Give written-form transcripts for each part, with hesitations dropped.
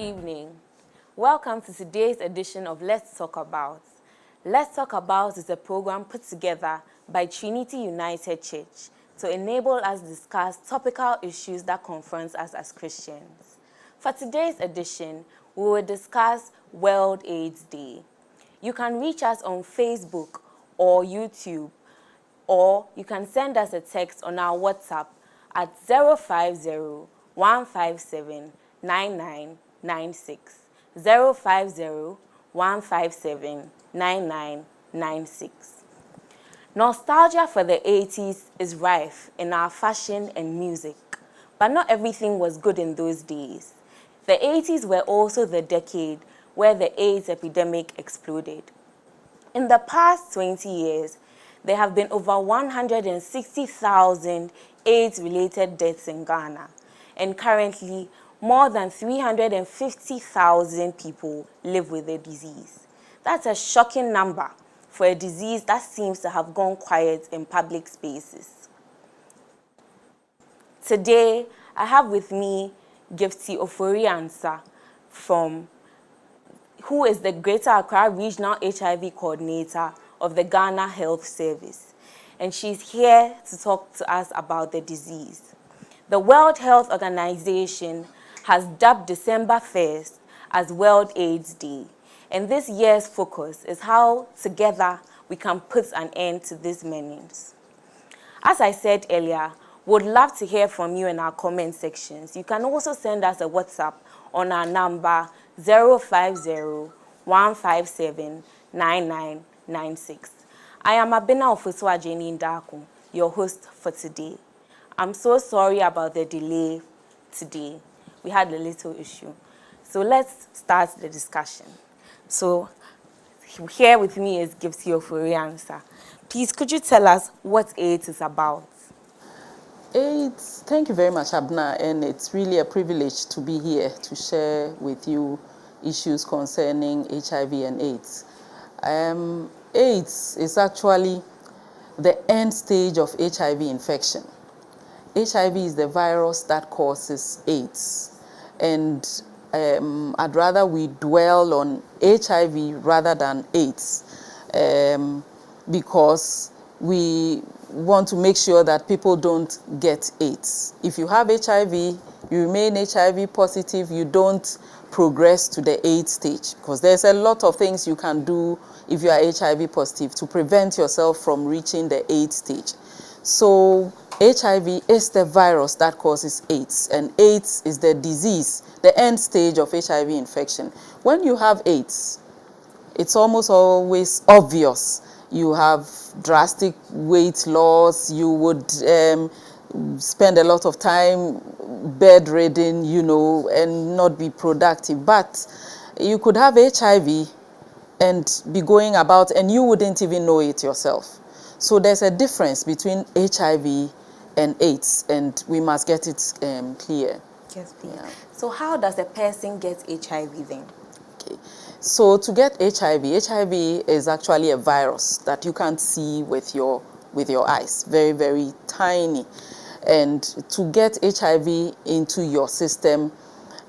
evening. Welcome to today's edition of Let's Talk About. Let's Talk About is a program put together by Trinity United Church to enable us to discuss topical issues that confront us as Christians. For today's edition, we will discuss World AIDS Day. You can reach us on Facebook or YouTube, or you can send us a text on our WhatsApp at 050-157-9996, 050-157-9996. Nostalgia for the 80s is rife in our fashion and music, but not everything was good in those days. The 80s were also the decade where the AIDS epidemic exploded. In the past 20 years, there have been over 160,000 AIDS-related deaths in Ghana, and currently, more than 350,000 people live with the disease. That's a shocking number for a disease that seems to have gone quiet in public spaces. Today, I have with me Gifty Oforiansa, who is the Greater Accra Regional HIV Coordinator of the Ghana Health Service, and she's here to talk to us about the disease. The World Health Organization has dubbed December 1st as World AIDS Day, and this year's focus is how together we can put an end to this menace. As I said earlier, we'd love to hear from you in our comment sections. You can also send us a WhatsApp on our number 050-157-9996. I am Abena Ofuswa Jenny Ndaku, your host for today. I'm so sorry about the delay today. We had a little issue. So let's start the discussion. So here with me is Gifty Oforiansa. Please, could you tell us what AIDS is about? AIDS, thank you very much, Abna, and it's really a privilege to be here to share with you issues concerning HIV and AIDS. AIDS is actually the end stage of HIV infection. HIV is the virus that causes AIDS, and I'd rather we dwell on HIV rather than AIDS because we want to make sure that people don't get AIDS. If you have HIV, you remain HIV positive, you don't progress to the AIDS stage, because there's a lot of things you can do if you are HIV positive to prevent yourself from reaching the AIDS stage. So HIV is the virus that causes AIDS, and AIDS is the disease, the end stage of HIV infection. When you have AIDS, it's almost always obvious. You have drastic weight loss, you would spend a lot of time bedridden, and not be productive. But you could have HIV and be going about and you wouldn't even know it yourself. So there's a difference between HIV and AIDS, and we must get it clear. Yes, please. Yeah. So how does a person get HIV then? Okay. So to get HIV is actually a virus that you can't see with your eyes, very, very tiny. And to get HIV into your system,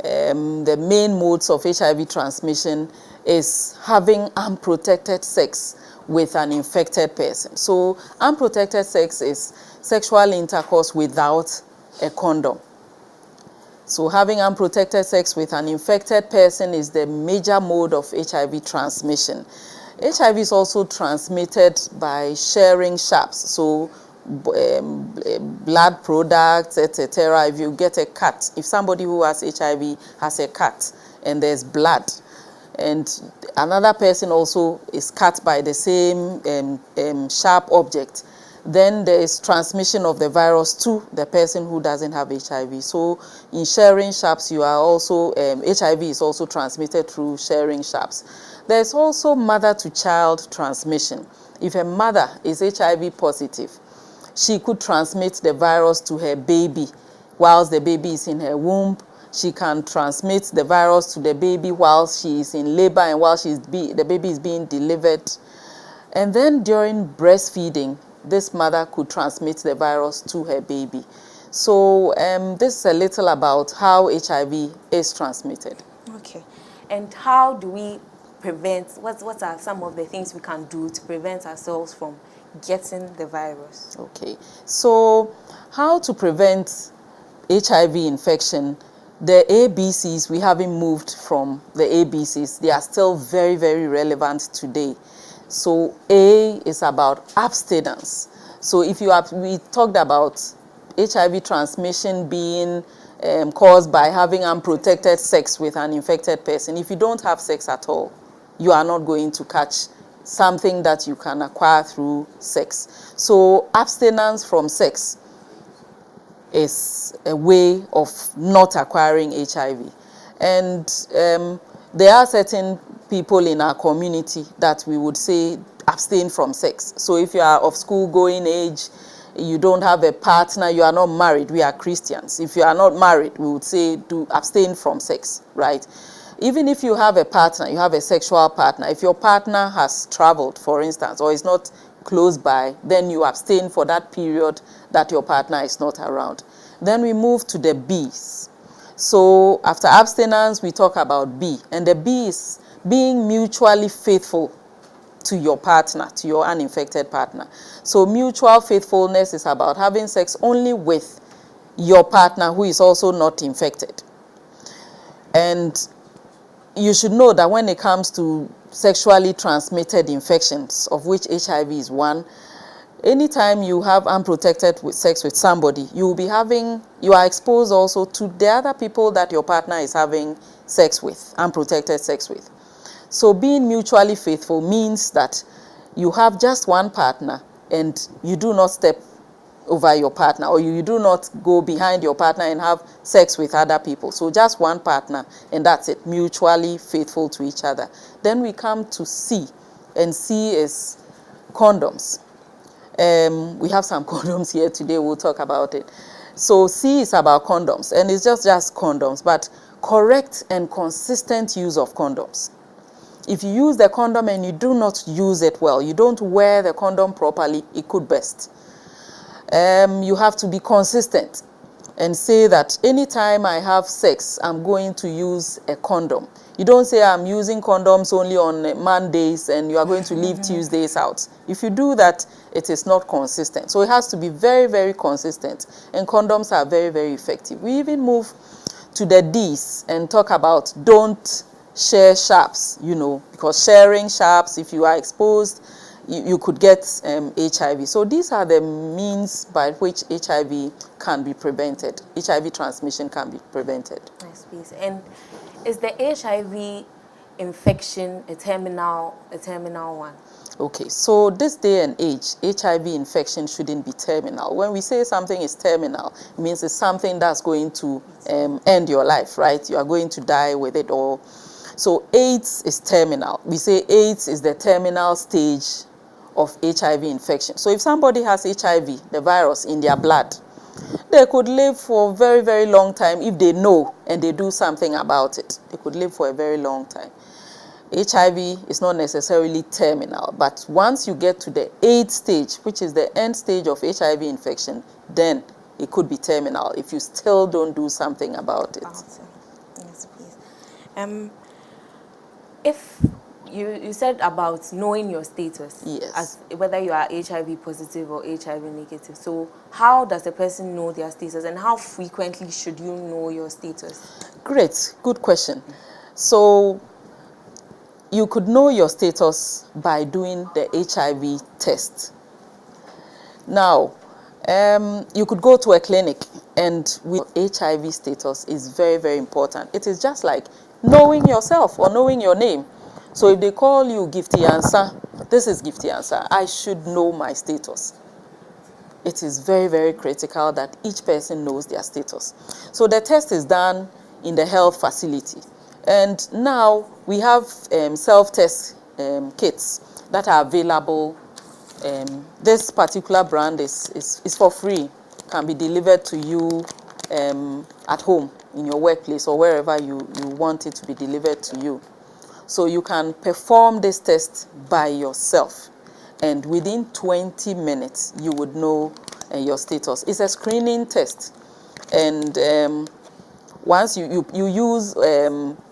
the main modes of HIV transmission is having unprotected sex with an infected person. So unprotected sex is sexual intercourse without a condom. So having unprotected sex with an infected person is the major mode of HIV transmission. HIV is also transmitted by sharing sharps, so blood products, etc. If you get a cut, if somebody who has HIV has a cut and there's blood, and another person also is cut by the same sharp object, then there is transmission of the virus to the person who doesn't have HIV. So in sharing sharps, you are also, HIV is also transmitted through sharing sharps. There's also mother-to-child transmission. If a mother is HIV positive, she could transmit the virus to her baby whilst the baby is in her womb. She can transmit the virus to the baby whilst she is in labor and while the baby is being delivered. And then during breastfeeding, this mother could transmit the virus to her baby. So this is a little about how HIV is transmitted. Okay. And how do we prevent, what are some of the things we can do to prevent ourselves from getting the virus? Okay, so how to prevent HIV infection? The ABCs, we haven't moved from the ABCs. They are still very, very relevant today. So A is about abstinence. So if you have, we talked about HIV transmission being caused by having unprotected sex with an infected person. If you don't have sex at all, you are not going to catch something that you can acquire through sex. So abstinence from sex is a way of not acquiring HIV. And there are certain people in our community that we would say abstain from sex. So if you are of school going age, you don't have a partner, you are not married, we are Christians. If you are not married, we would say do abstain from sex, right? Even if you have a partner, you have a sexual partner, if your partner has traveled, for instance, or is not close by, then you abstain for that period that your partner is not around. Then we move to the B's. So after abstinence, we talk about B. And the B is being mutually faithful to your partner, to your uninfected partner. So mutual faithfulness is about having sex only with your partner who is also not infected. And you should know that when it comes to sexually transmitted infections, of which HIV is one, anytime you have unprotected sex with somebody, you are exposed also to the other people that your partner is having sex with, unprotected sex with. So being mutually faithful means that you have just one partner and you do not step over your partner, or you do not go behind your partner and have sex with other people. So just one partner, and that's it, mutually faithful to each other. Then we come to C, and C is condoms. We have some condoms here today, we'll talk about it. So C is about condoms, and it's just condoms, but correct and consistent use of condoms. If you use the condom and you do not use it well, you don't wear the condom properly, it could burst. You have to be consistent and say that anytime I have sex, I'm going to use a condom. You don't say I'm using condoms only on Mondays and you are going to leave Tuesdays out. If you do that, it is not consistent. So it has to be very, very consistent. And condoms are very, very effective. We even move to the D's and talk about don't share sharps, because sharing sharps, if you are exposed, you could get HIV. So these are the means by which HIV can be prevented. HIV transmission can be prevented. Nice, please. And is the HIV infection a terminal one? Okay, so this day and age, HIV infection shouldn't be terminal. When we say something is terminal, it means it's something that's going to end your life, right? You are going to die with it all. So AIDS is terminal. We say AIDS is the terminal stage of HIV infection. So if somebody has HIV, the virus in their blood, they could live for a very, very long time if they know and they do something about it. They could live for a very long time. HIV is not necessarily terminal, but once you get to the AIDS stage, which is the end stage of HIV infection, then it could be terminal if you still don't do something about it. Awesome. Yes, please. If you said about knowing your status, Yes. as whether you are HIV positive or HIV negative. So how does a person know their status, and how frequently should you know your status? Great, good question. So you could know your status by doing the HIV test. Now, you could go to a clinic, and with HIV status is very, very important. It is just like knowing yourself or knowing your name. So if they call you Gifty Answer, this is Gifty Answer, I should know my status. It is very, very critical that each person knows their status. So the test is done in the health facility. And now we have self-test kits that are available. This particular brand is for free, can be delivered to you at home, in your workplace, or wherever you want it to be delivered to you. So you can perform this test by yourself, and within 20 minutes you would know your status. It's a screening test, and once you use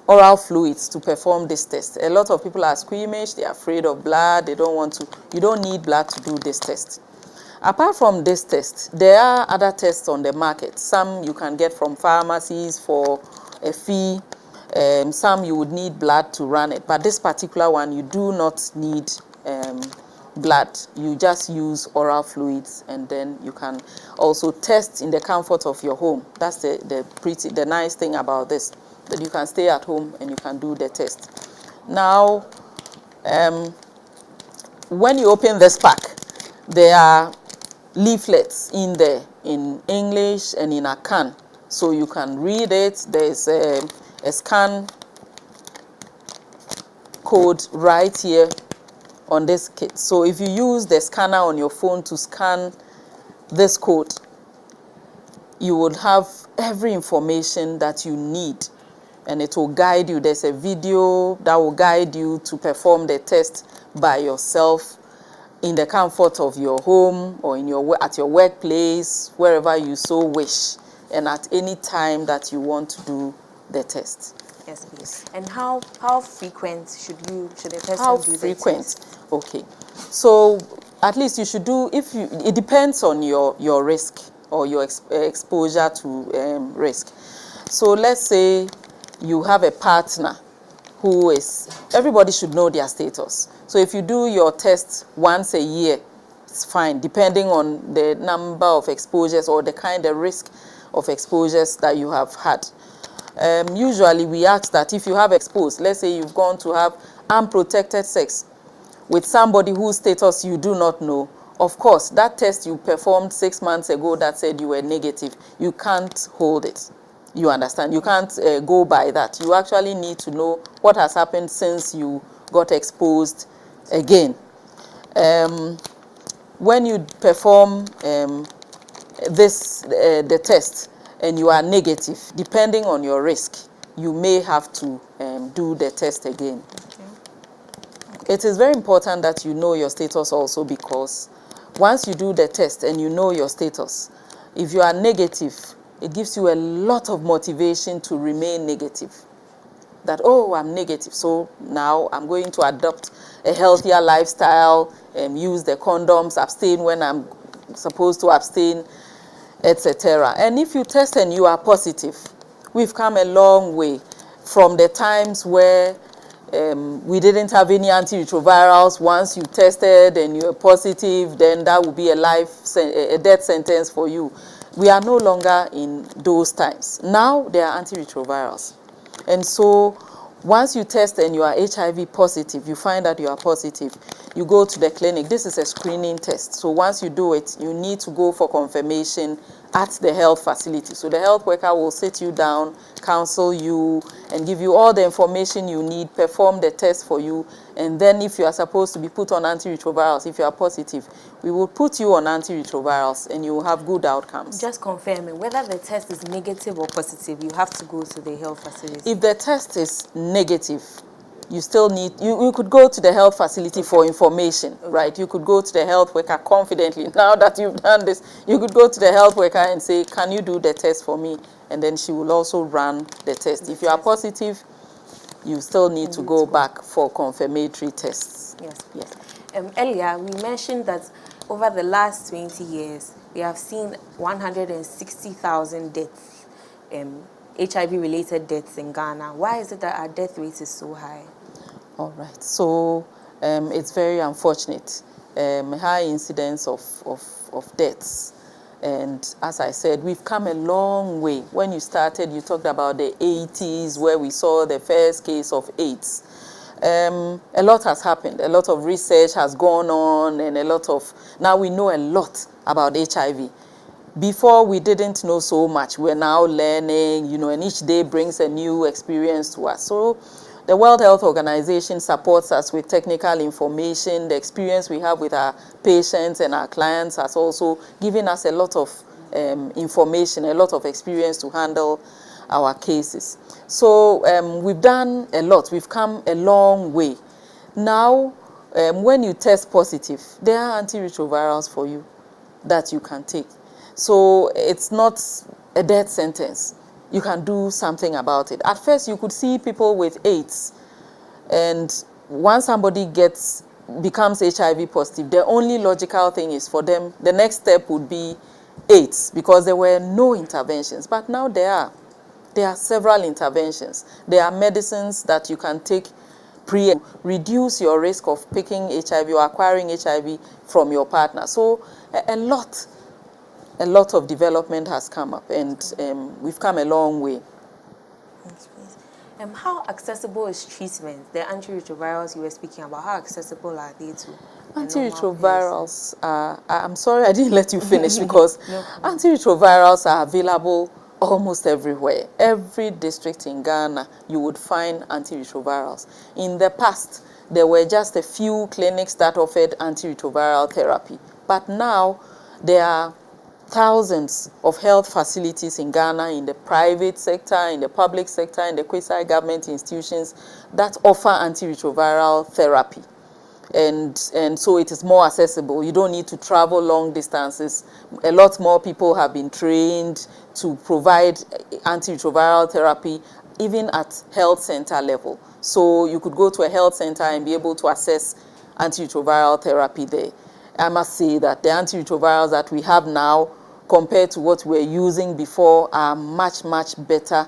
oral fluids to perform this test. A lot of people are squeamish, they're afraid of blood, they don't want to. You don't need blood to do this test. Apart from this test, there are other tests on the market. Some you can get from pharmacies for a fee. Some you would need blood to run it. But this particular one, you do not need blood. You just use oral fluids, and then you can also test in the comfort of your home. That's the nice thing about this, that you can stay at home and you can do the test. Now, when you open this pack, there are leaflets in there in English and in Akan, so you can read it. There's a scan code right here on this kit. So if you use the scanner on your phone to scan this code, you would have every information that you need, and it will guide you. There's a video that will guide you to perform the test by yourself in the comfort of your home or at your workplace, wherever you so wish, and at any time that you want to do the test. Yes, please. And how frequent should the person do the test? Okay. So at least you should do, it depends on your risk or your exposure to risk. So let's say you have a partner who everybody should know their status. So if you do your test once a year, it's fine, depending on the number of exposures or the kind of risk of exposures that you have had. Usually we ask that if you have exposed, let's say you've gone to have unprotected sex with somebody whose status you do not know, of course, that test you performed 6 months ago that said you were negative, you can't hold it. You understand? You can't go by that. You actually need to know what has happened since you got exposed again. When you perform the test and you are negative, depending on your risk, you may have to do the test again. Okay. It is very important that you know your status also, because once you do the test and you know your status, if you are negative, it gives you a lot of motivation to remain negative. That, oh, I'm negative, so now I'm going to adopt a healthier lifestyle, use the condoms, abstain when I'm supposed to abstain, etc. And if you test and you are positive, we've come a long way from the times where we didn't have any antiretrovirals. Once you tested and you're positive, then that would be a death sentence for you. We are no longer in those times. Now there are antiretrovirals. And so once you test and you are HIV positive, you find that you are positive, you go to the clinic. This is a screening test. So once you do it, you need to go for confirmation at the health facility. So the health worker will sit you down, counsel you, and give you all the information you need, perform the test for you, and then if you are supposed to be put on antiretrovirals, if you are positive, we will put you on antiretrovirals and you will have good outcomes. Just confirming, whether the test is negative or positive, you have to go to the health facility. If the test is negative, you still need, you could go to the health facility for information, right? You could go to the health worker confidently. Now that you've done this, you could go to the health worker and say, can you do the test for me? And then she will also run the test. If you are positive, you still need to go back for confirmatory tests. Yes. Earlier, we mentioned that over the last 20 years, we have seen 160,000 deaths, HIV-related deaths in Ghana. Why is it that our death rate is so high? All right. So it's very unfortunate. High incidence of deaths. And as I said, we've come a long way. When you started, you talked about the 80s, where we saw the first case of AIDS. A lot has happened. A lot of research has gone on, and now we know a lot about HIV. Before, we didn't know so much. We're now learning, and each day brings a new experience to us. So the World Health Organization supports us with technical information. The experience we have with our patients and our clients has also given us a lot of information, a lot of experience to handle our cases. So we've done a lot. We've come a long way. Now, when you test positive, there are antiretrovirals for you that you can take. So it's not a death sentence. you can do something about it. At first, you could see people with AIDS, and once somebody becomes HIV positive, the only logical thing is for them, the next step would be AIDS, because there were no interventions. But now there are. There are several interventions. There are medicines that you can take reduce your risk of picking HIV or acquiring HIV from your partner. So a lot of development has come up, and we've come a long way. Yes, please. How accessible is treatment? The antiretrovirals you were speaking about, how accessible are they to a normal Antiretrovirals are, I'm sorry I didn't let you finish, because No. antiretrovirals are available almost everywhere. Every district in Ghana, you would find antiretrovirals. In the past, there were just a few clinics that offered antiretroviral therapy. But now, there are thousands of health facilities in Ghana, in the private sector, in the public sector, in the quasi-government institutions that offer antiretroviral therapy. And so it is more accessible. You don't need to travel long distances. A lot more people have been trained to provide antiretroviral therapy, even at health center level. So you could go to a health center and be able to access antiretroviral therapy there. I must say that the antiretrovirals that we have now, compared to what we were using before, are much, much better,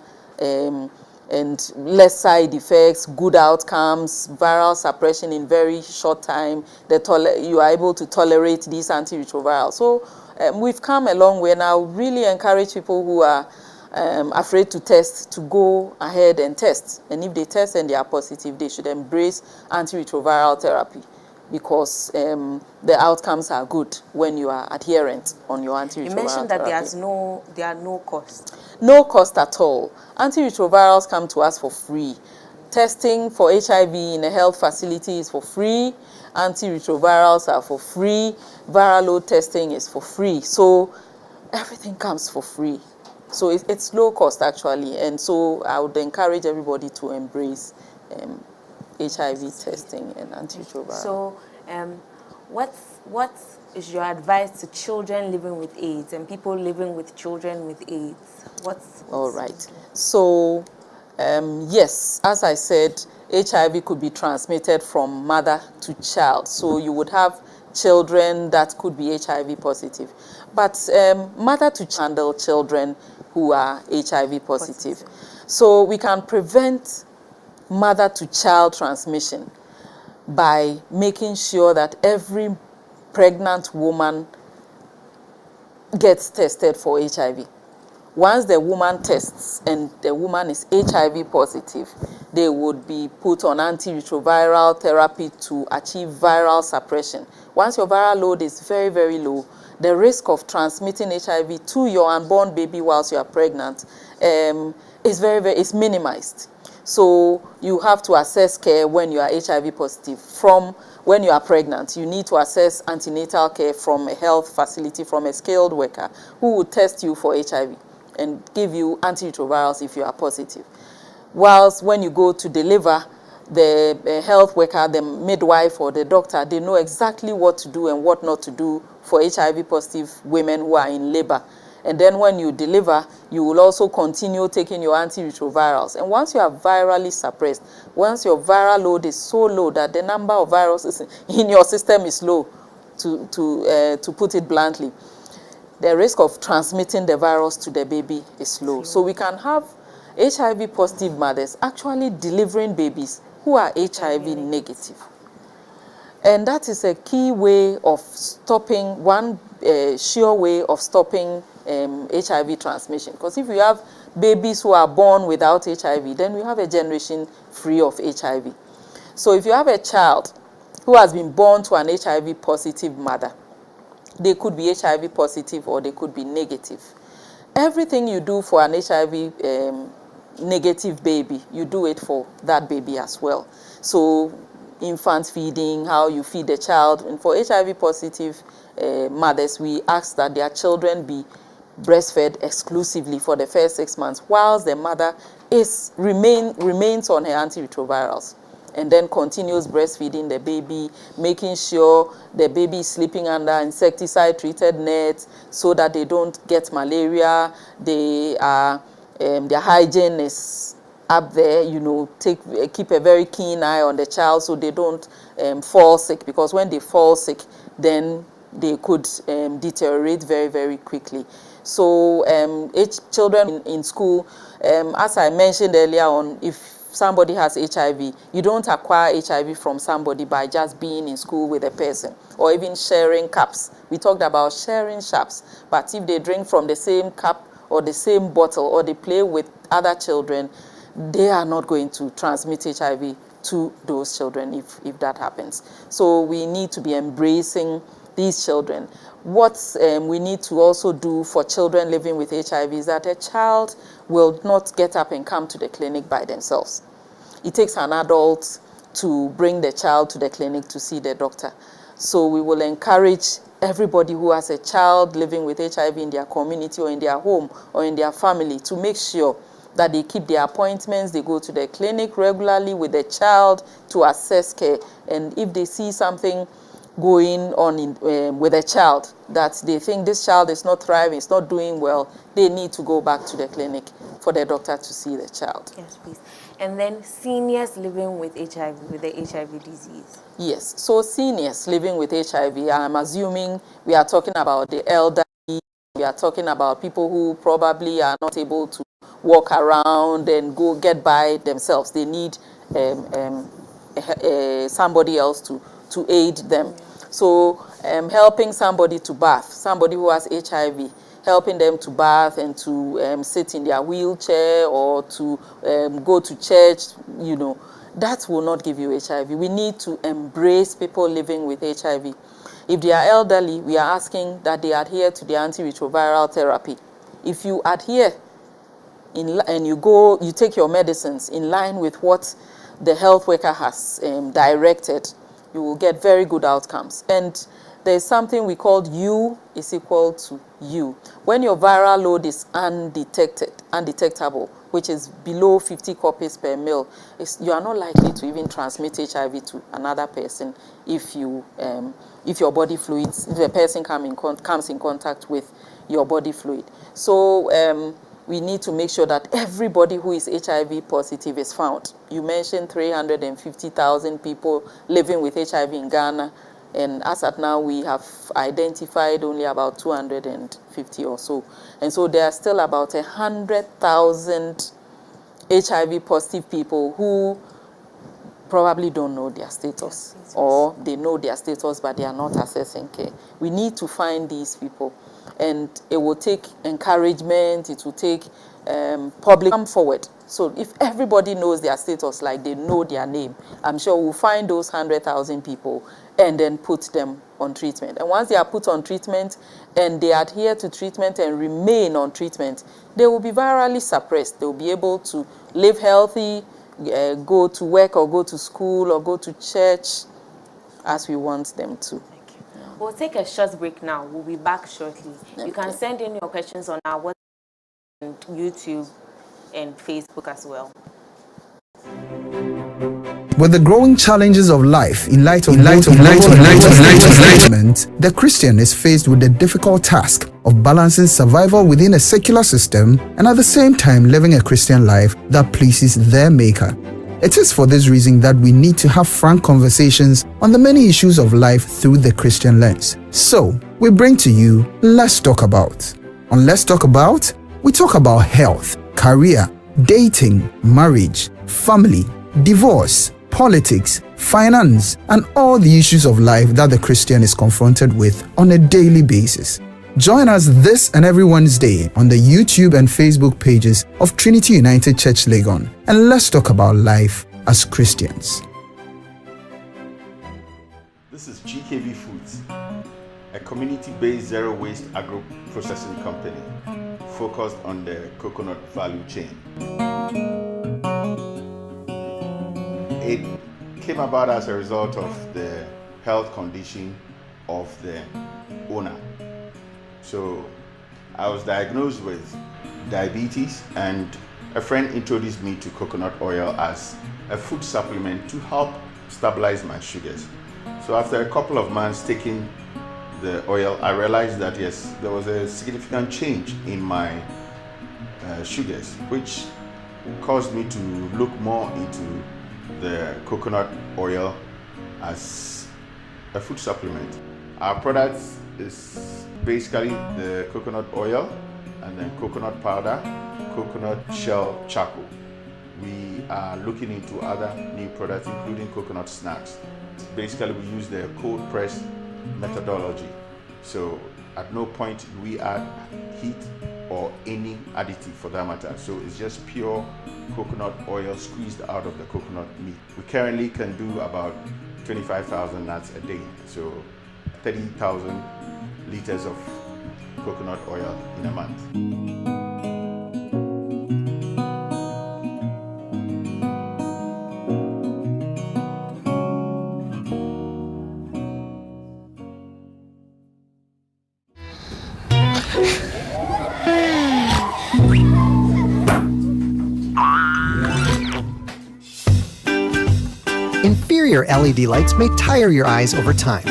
and less side effects, good outcomes, viral suppression in very short time. You are able to tolerate these antiretrovirals. So we've come a long way, and I would really encourage people who are afraid to test to go ahead and test. And if they test and they are positive, they should embrace antiretroviral therapy, because the outcomes are good when you are adherent on your antiretroviral therapy. You mentioned that there are no cost. No cost at all. Antiretrovirals come to us for free. Testing for HIV in a health facility is for free. Antiretrovirals are for free. Viral load testing is for free. So everything comes for free. So it's low cost, actually. And so I would encourage everybody to embrace HIV testing and antiretroviral. So what is your advice to children living with AIDS and people living with children with AIDS? All right. So, yes, as I said, HIV could be transmitted from mother to child. So you would have children that could be HIV positive. But mother to handle children who are HIV positive. So we can prevent mother to child transmission by making sure that every pregnant woman gets tested for HIV. Once the woman tests and the woman is HIV positive, they would be put on antiretroviral therapy to achieve viral suppression. Once your viral load is very, very low, the risk of transmitting HIV to your unborn baby whilst you are pregnant is minimized. So you have to assess care when you are HIV positive. From when you are pregnant, you need to assess antenatal care from a health facility, from a skilled worker who will test you for HIV and give you antiretrovirals if you are positive. Whilst when you go to deliver, the health worker, the midwife or the doctor, they know exactly what to do and what not to do for HIV positive women who are in labor. And then when you deliver, you will also continue taking your antiretrovirals. And once you are virally suppressed, once your viral load is so low that the number of viruses in your system is low, to put it bluntly, the risk of transmitting the virus to the baby is low. So we can have HIV positive mothers actually delivering babies who are HIV negative. And that is a key way of stopping, one sure way of stopping HIV transmission. Because if you have babies who are born without HIV, then we have a generation free of HIV. So if you have a child who has been born to an HIV positive mother, they could be HIV positive or they could be negative. Everything you do for an HIV negative baby, you do it for that baby as well. So infant feeding, how you feed the child. And for HIV positive mothers, we ask that their children be breastfed exclusively for the first 6 months whilst the mother remains on her antiretrovirals, and then continues breastfeeding the baby, making sure the baby is sleeping under insecticide-treated nets so that they don't get malaria. They are their hygiene is up there, keep a very keen eye on the child so they don't fall sick, because when they fall sick, then they could deteriorate very, very quickly. So children in school, as I mentioned earlier on, if somebody has HIV, you don't acquire HIV from somebody by just being in school with a person or even sharing cups. We talked about sharing cups, but if they drink from the same cup or the same bottle or they play with other children, they are not going to transmit HIV to those children if that happens. So we need to be embracing these children. What we need to also do for children living with HIV is that a child will not get up and come to the clinic by themselves. It takes an adult to bring the child to the clinic to see the doctor. So we will encourage everybody who has a child living with HIV in their community or in their home or in their family to make sure that they keep their appointments, they go to the clinic regularly with the child to assess care. And if they see something going on with a child that they think this child is not thriving, it's not doing well, they need to go back to the clinic for the doctor to see the child. Yes, please. And then seniors living with HIV, with the HIV disease. Yes, so seniors living with HIV, I'm assuming we are talking about the elderly, we are talking about people who probably are not able to walk around and go get by themselves. They need somebody else to aid them. So helping somebody to bath, somebody who has HIV, helping them to bath and to sit in their wheelchair or to go to church, that will not give you HIV. We need to embrace people living with HIV. If they are elderly, we are asking that they adhere to the antiretroviral therapy. If you adhere and you take your medicines in line with what the health worker has directed, you will get very good outcomes. And there's something we call U is equal to U. When your viral load is undetectable, which is below 50 copies per mil, you are not likely to even transmit HIV to another person if your body fluids, if a person comes in contact with your body fluid. So we need to make sure that everybody who is HIV positive is found. You mentioned 350,000 people living with HIV in Ghana, and as at now, we have identified only about 250 or so. And so there are still about 100,000 HIV positive people who probably don't know their status, or they know their status, but they are not accessing care. We need to find these people. And it will take encouragement, it will take public come forward. So if everybody knows their status, like they know their name, I'm sure we'll find those 100,000 people and then put them on treatment. And once they are put on treatment and they adhere to treatment and remain on treatment, they will be virally suppressed. They will be able to live healthy, go to work or go to school or go to church as we want them to. We'll take a short break now. We'll be back shortly. Okay. You can send in your questions on our WhatsApp and YouTube and Facebook as well. With the growing challenges of life in light of enlightenment, the Christian is faced with the difficult task of balancing survival within a secular system and at the same time living a Christian life that pleases their Maker. It is for this reason that we need to have frank conversations on the many issues of life through the Christian lens. So, we bring to you Let's Talk About. On Let's Talk About, we talk about health, career, dating, marriage, family, divorce, politics, finance, and all the issues of life that the Christian is confronted with on a daily basis. Join us this and every Wednesday on the YouTube and Facebook pages of Trinity United Church Legon, and let's talk about life as Christians. This is GKV Foods, a community-based zero-waste agro-processing company focused on the coconut value chain. It came about as a result of the health condition of the owner. So I was diagnosed with diabetes, and a friend introduced me to coconut oil as a food supplement to help stabilize my sugars. So after a couple of months taking the oil, I realized that yes, there was a significant change in my sugars, which caused me to look more into the coconut oil as a food supplement. Our product is basically the coconut oil and then coconut powder, coconut shell charcoal. We are looking into other new products, including coconut snacks. Basically, we use the cold press methodology. So at no point do we add heat or any additive for that matter. So it's just pure coconut oil squeezed out of the coconut meat. We currently can do about 25,000 nuts a day. So 30,000 liters of coconut oil in a month. Inferior LED lights may tire your eyes over time.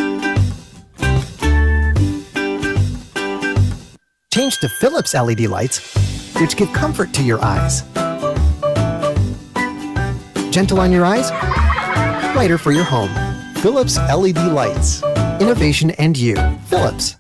Change to Philips LED lights, which give comfort to your eyes. Gentle on your eyes, brighter for your home. Philips LED lights. Innovation and you. Philips.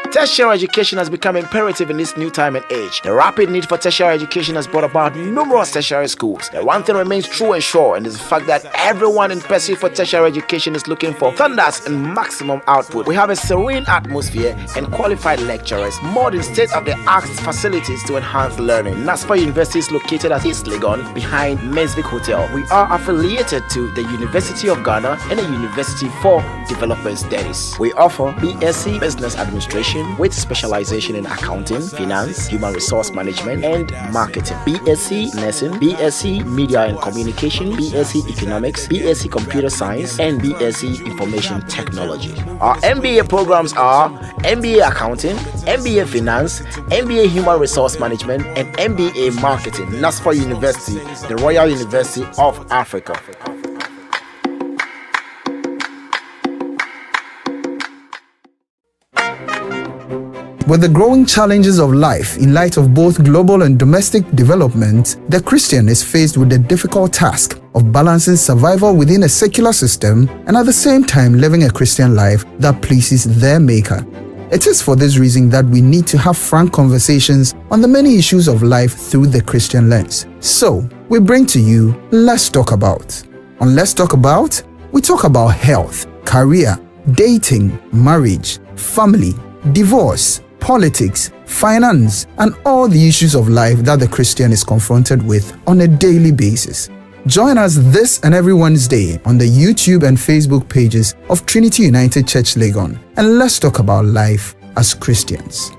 Tertiary education has become imperative in this new time and age. The rapid need for tertiary education has brought about numerous tertiary schools. The one thing remains true and sure, and is the fact that everyone in pursuit for tertiary education is looking for thunders and maximum output. We have a serene atmosphere and qualified lecturers, modern state-of-the-art facilities to enhance learning. NASFA University is located at East Legon, behind Mensvik Hotel. We are affiliated to the University of Ghana and the University for Development Studies. We offer BSc Business Administration with specialization in accounting, finance, human resource management, and marketing. BSc Nursing, BSc Media and Communication, BSc Economics, BSc Computer Science, and BSc Information Technology. Our MBA programs are MBA Accounting, MBA Finance, MBA Human Resource Management, and MBA Marketing. NASFA University, the Royal University of Africa. With the growing challenges of life in light of both global and domestic development, the Christian is faced with the difficult task of balancing survival within a secular system and at the same time living a Christian life that pleases their Maker. It is for this reason that we need to have frank conversations on the many issues of life through the Christian lens. So, we bring to you Let's Talk About. On Let's Talk About, we talk about health, career, dating, marriage, family, divorce, politics, finance, and all the issues of life that the Christian is confronted with on a daily basis. Join us this and every Wednesday on the YouTube and Facebook pages of Trinity United Church Legon, and let's talk about life as Christians.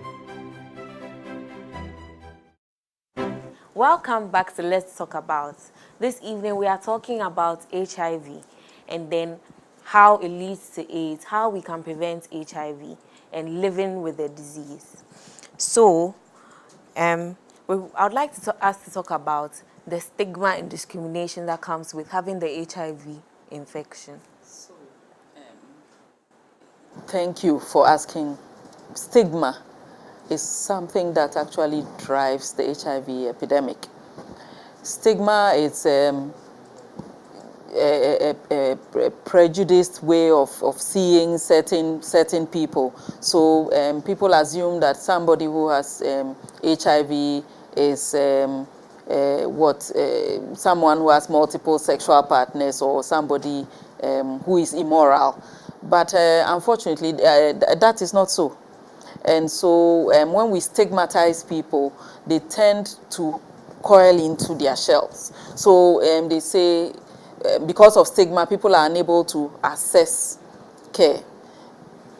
Welcome back to Let's Talk About. This evening we are talking about HIV and then how it leads to AIDS, how we can prevent HIV and living with the disease. So, I would like us to talk about the stigma and discrimination that comes with having the HIV infection. Thank you for asking. Stigma is something that actually drives the HIV epidemic. Stigma is a prejudiced way of seeing certain people. So people assume that somebody who has HIV is someone who has multiple sexual partners, or somebody who is immoral. But unfortunately, that is not so. And so when we stigmatize people, they tend to coil into their shells. So they say, because of stigma, people are unable to access care.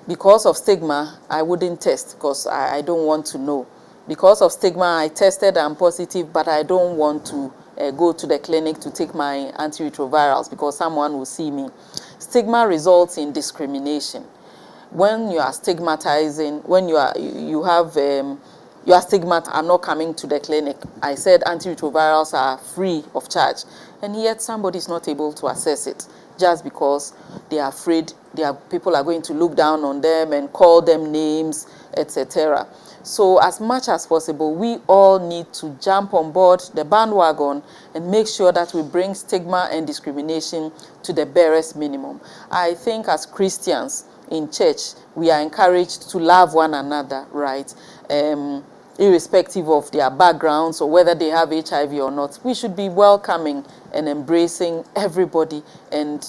Because of stigma, I wouldn't test because I don't want to know. Because of stigma, I tested, I'm positive, but I don't want to go to the clinic to take my antiretrovirals because someone will see me. Stigma results in discrimination. When you are stigmatizing, when your stigma are not coming to the clinic, I said antiretrovirals are free of charge, and yet somebody is not able to access it just because they are afraid people are going to look down on them and call them names, etc. So as much as possible, we all need to jump on board the bandwagon and make sure that we bring stigma and discrimination to the barest minimum. I think as Christians in church, we are encouraged to love one another, right? Irrespective of their backgrounds or whether they have HIV or not. We should be welcoming and embracing everybody and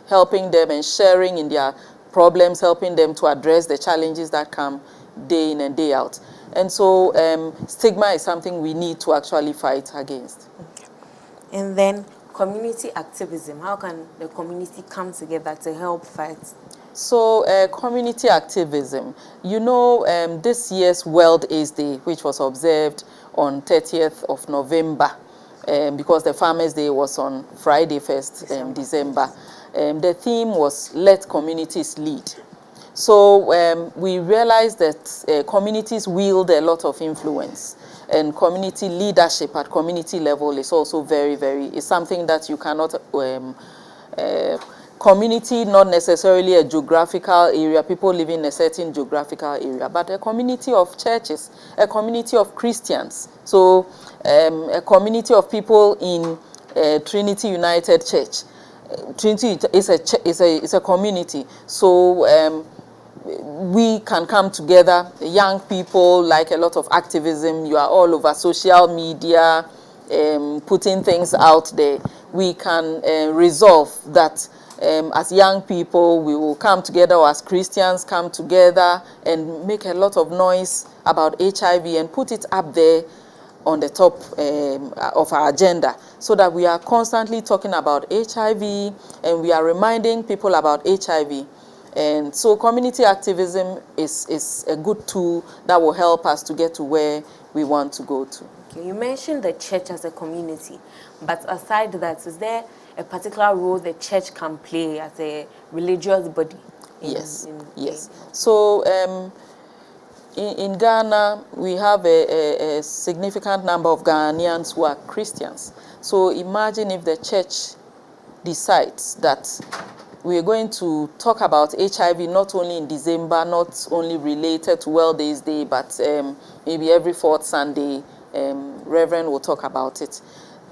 helping them and sharing in their problems, helping them to address the challenges that come day in and day out. And so stigma is something we need to actually fight against. And then community activism. How can the community come together to help fight? So community activism, you know, this year's World AIDS Day, which was observed on 30th of November, because the Farmers' Day was on Friday 1st December. The theme was Let Communities Lead. So we realized that communities wield a lot of influence, and community leadership at community level is also very, it's something that you cannot community, not necessarily a geographical area, people living in a certain geographical area, but a community of churches, a community of Christians. So a community of people in Trinity United Church. Trinity is a community. So we can come together, young people, like a lot of activism. You are all over social media, putting things out there. We can resolve that as young people, we will come together, or as Christians come together and make a lot of noise about HIV and put it up there on the top of our agenda, so that we are constantly talking about HIV and we are reminding people about HIV. And so community activism is a good tool that will help us to get to where we want to go to. Okay, you mentioned the church as a community, but aside that, is there a particular role the church can play as a religious body? Yes. So in Ghana, we have a significant number of Ghanaians who are Christians. So imagine if the church decides that we are going to talk about HIV not only in December, not only related to World AIDS Day, but maybe every fourth Sunday, Reverend will talk about it.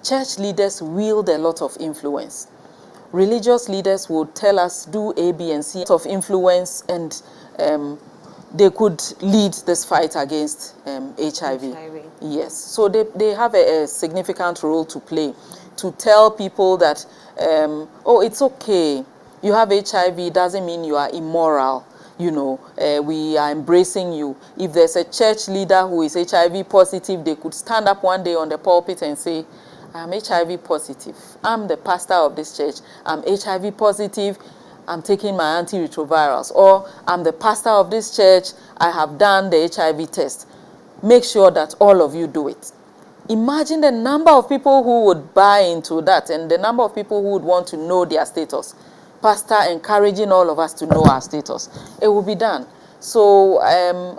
Church leaders wield a lot of influence. Religious leaders would tell us, do A, B, and C of influence, and they could lead this fight against HIV. Yes, so they have a significant role to play, to tell people that, oh, it's okay. You have HIV, doesn't mean you are immoral. You know, we are embracing you. If there's a church leader who is HIV positive, they could stand up one day on the pulpit and say, I'm HIV positive. I'm the pastor of this church. I'm HIV positive. I'm taking my antiretrovirals. Or I'm the pastor of this church. I have done the HIV test. Make sure that all of you do it. Imagine the number of people who would buy into that and the number of people who would want to know their status. Pastor encouraging all of us to know our status. It will be done. So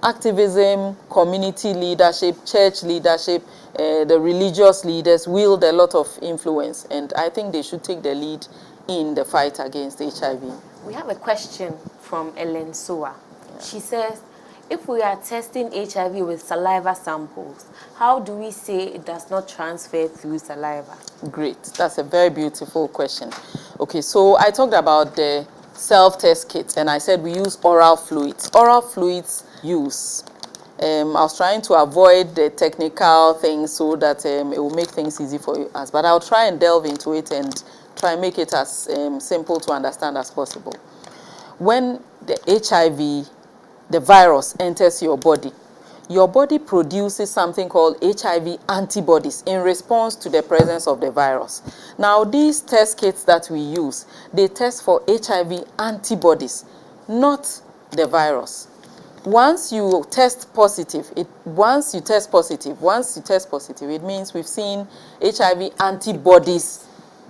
activism, community leadership, church leadership, the religious leaders wield a lot of influence, and I think they should take the lead in the fight against HIV. We have a question from Ellen Soa. Yeah. She says, if we are testing HIV with saliva samples, how do we say it does not transfer through saliva? Great. That's a very beautiful question. Okay, so I talked about the self-test kit, and I said we use oral fluids. Oral fluids use. I was trying to avoid the technical things so that it will make things easy for us, but I'll try and delve into it and try and make it as simple to understand as possible. When the HIV, the virus, enters your body produces something called HIV antibodies in response to the presence of the virus. Now, these test kits that we use, they test for HIV antibodies, not the virus. Once you test positive, it means we've seen HIV antibodies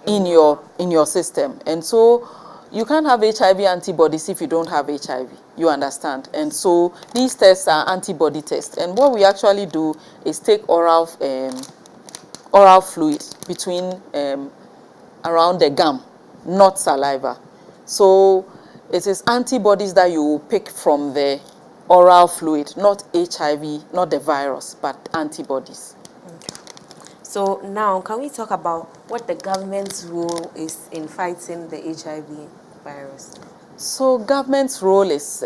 in your system. And so you can't have HIV antibodies if you don't have HIV. You understand? And so these tests are antibody tests. And what we actually do is take oral fluid between around the gum, not saliva. So it is antibodies that you pick from the oral fluid, not HIV, not the virus, but antibodies. So now, can we talk about what the government's role is in fighting the HIV virus? So government's role is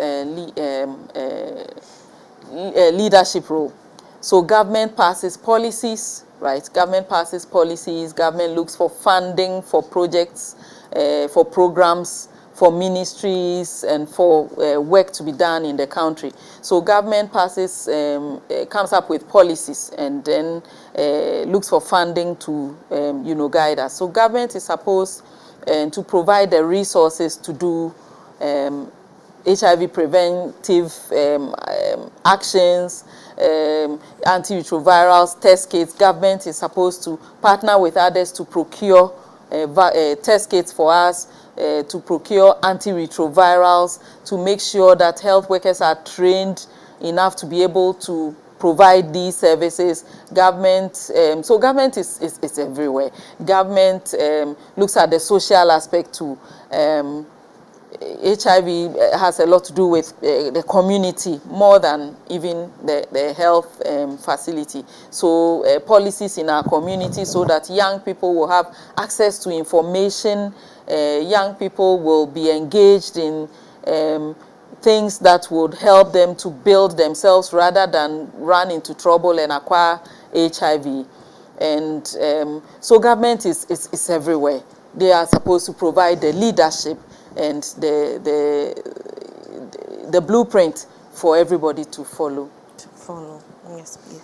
leadership role. So government passes policies, right? Government passes policies, government looks for funding for projects, for programs, for ministries, and for work to be done in the country. So government passes, comes up with policies, and then looks for funding to, guide us. So government is supposed to provide the resources to do HIV preventive actions, antiretrovirals, test kits. Government is supposed to partner with others to procure test kits for us, to procure antiretrovirals, to make sure that health workers are trained enough to be able to provide these services. Government, so government is everywhere. Government looks at the social aspect too. HIV has a lot to do with the community more than even the health facility. So policies in our community so that young people will have access to information, young people will be engaged in things that would help them to build themselves rather than run into trouble and acquire HIV. And so government is everywhere. They are supposed to provide the leadership and the blueprint for everybody to follow. Yes, please.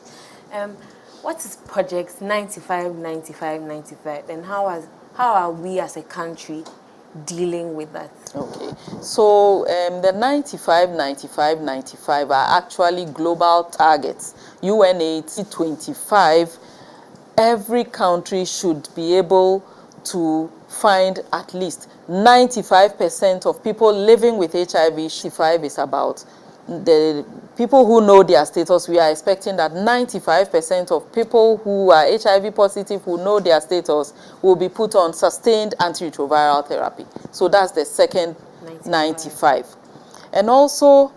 What is Project 95, 95, 95, and how are we as a country dealing with that? Okay, so the 95, 95, 95 are actually global targets. UNAIDS 25, every country should be able to find at least 95% of people living with HIV. 55 is about the people who know their status. We are expecting that 95% of people who are HIV positive who know their status will be put on sustained antiretroviral therapy. So that's the second 95. And also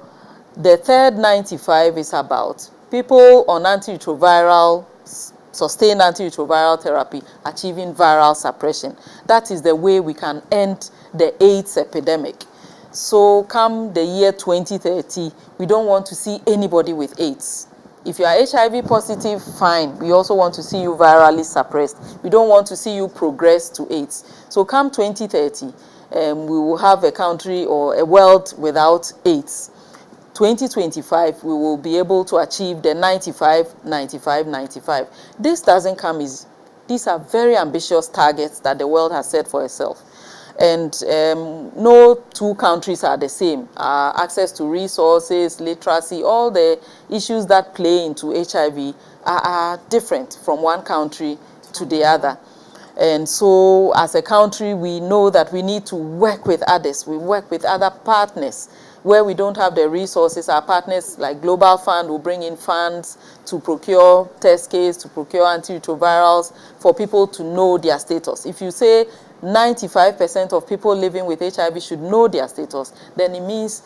the third 95 is about people on antiretroviral, sustained antiretroviral therapy achieving viral suppression. That is the way we can end the AIDS epidemic. So come the year 2030, we don't want to see anybody with AIDS. If you are HIV positive, fine. We also want to see you virally suppressed. We don't want to see you progress to AIDS. So come 2030, we will have a country or a world without AIDS. 2025, we will be able to achieve the 95, 95, 95. This doesn't come easy. These are very ambitious targets that the world has set for itself. And no two countries are the same. Access to resources, literacy, all the issues that play into HIV are different from one country to the other. And so as a country, we know that we need to work with others. We work with other partners. Where we don't have the resources, our partners like Global Fund will bring in funds to procure test kits, to procure antiretrovirals for people to know their status. If you say 95% of people living with HIV should know their status, then it means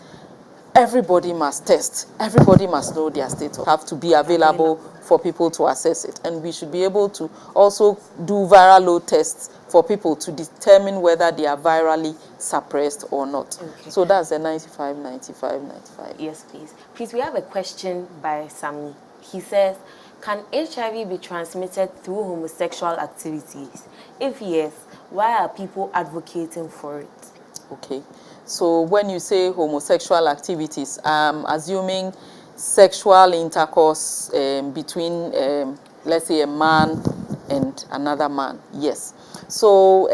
everybody must test. Everybody must know their status. Have to be available for people to assess it. And we should be able to also do viral load tests for people to determine whether they are virally suppressed or not. Okay. So that's the 95, 95, 95. Yes, please. Please, we have a question by Sami. He says, can HIV be transmitted through homosexual activities? If yes, why are people advocating for it? Okay. So when you say homosexual activities, I'm assuming sexual intercourse between, let's say, a man and another man. Yes. So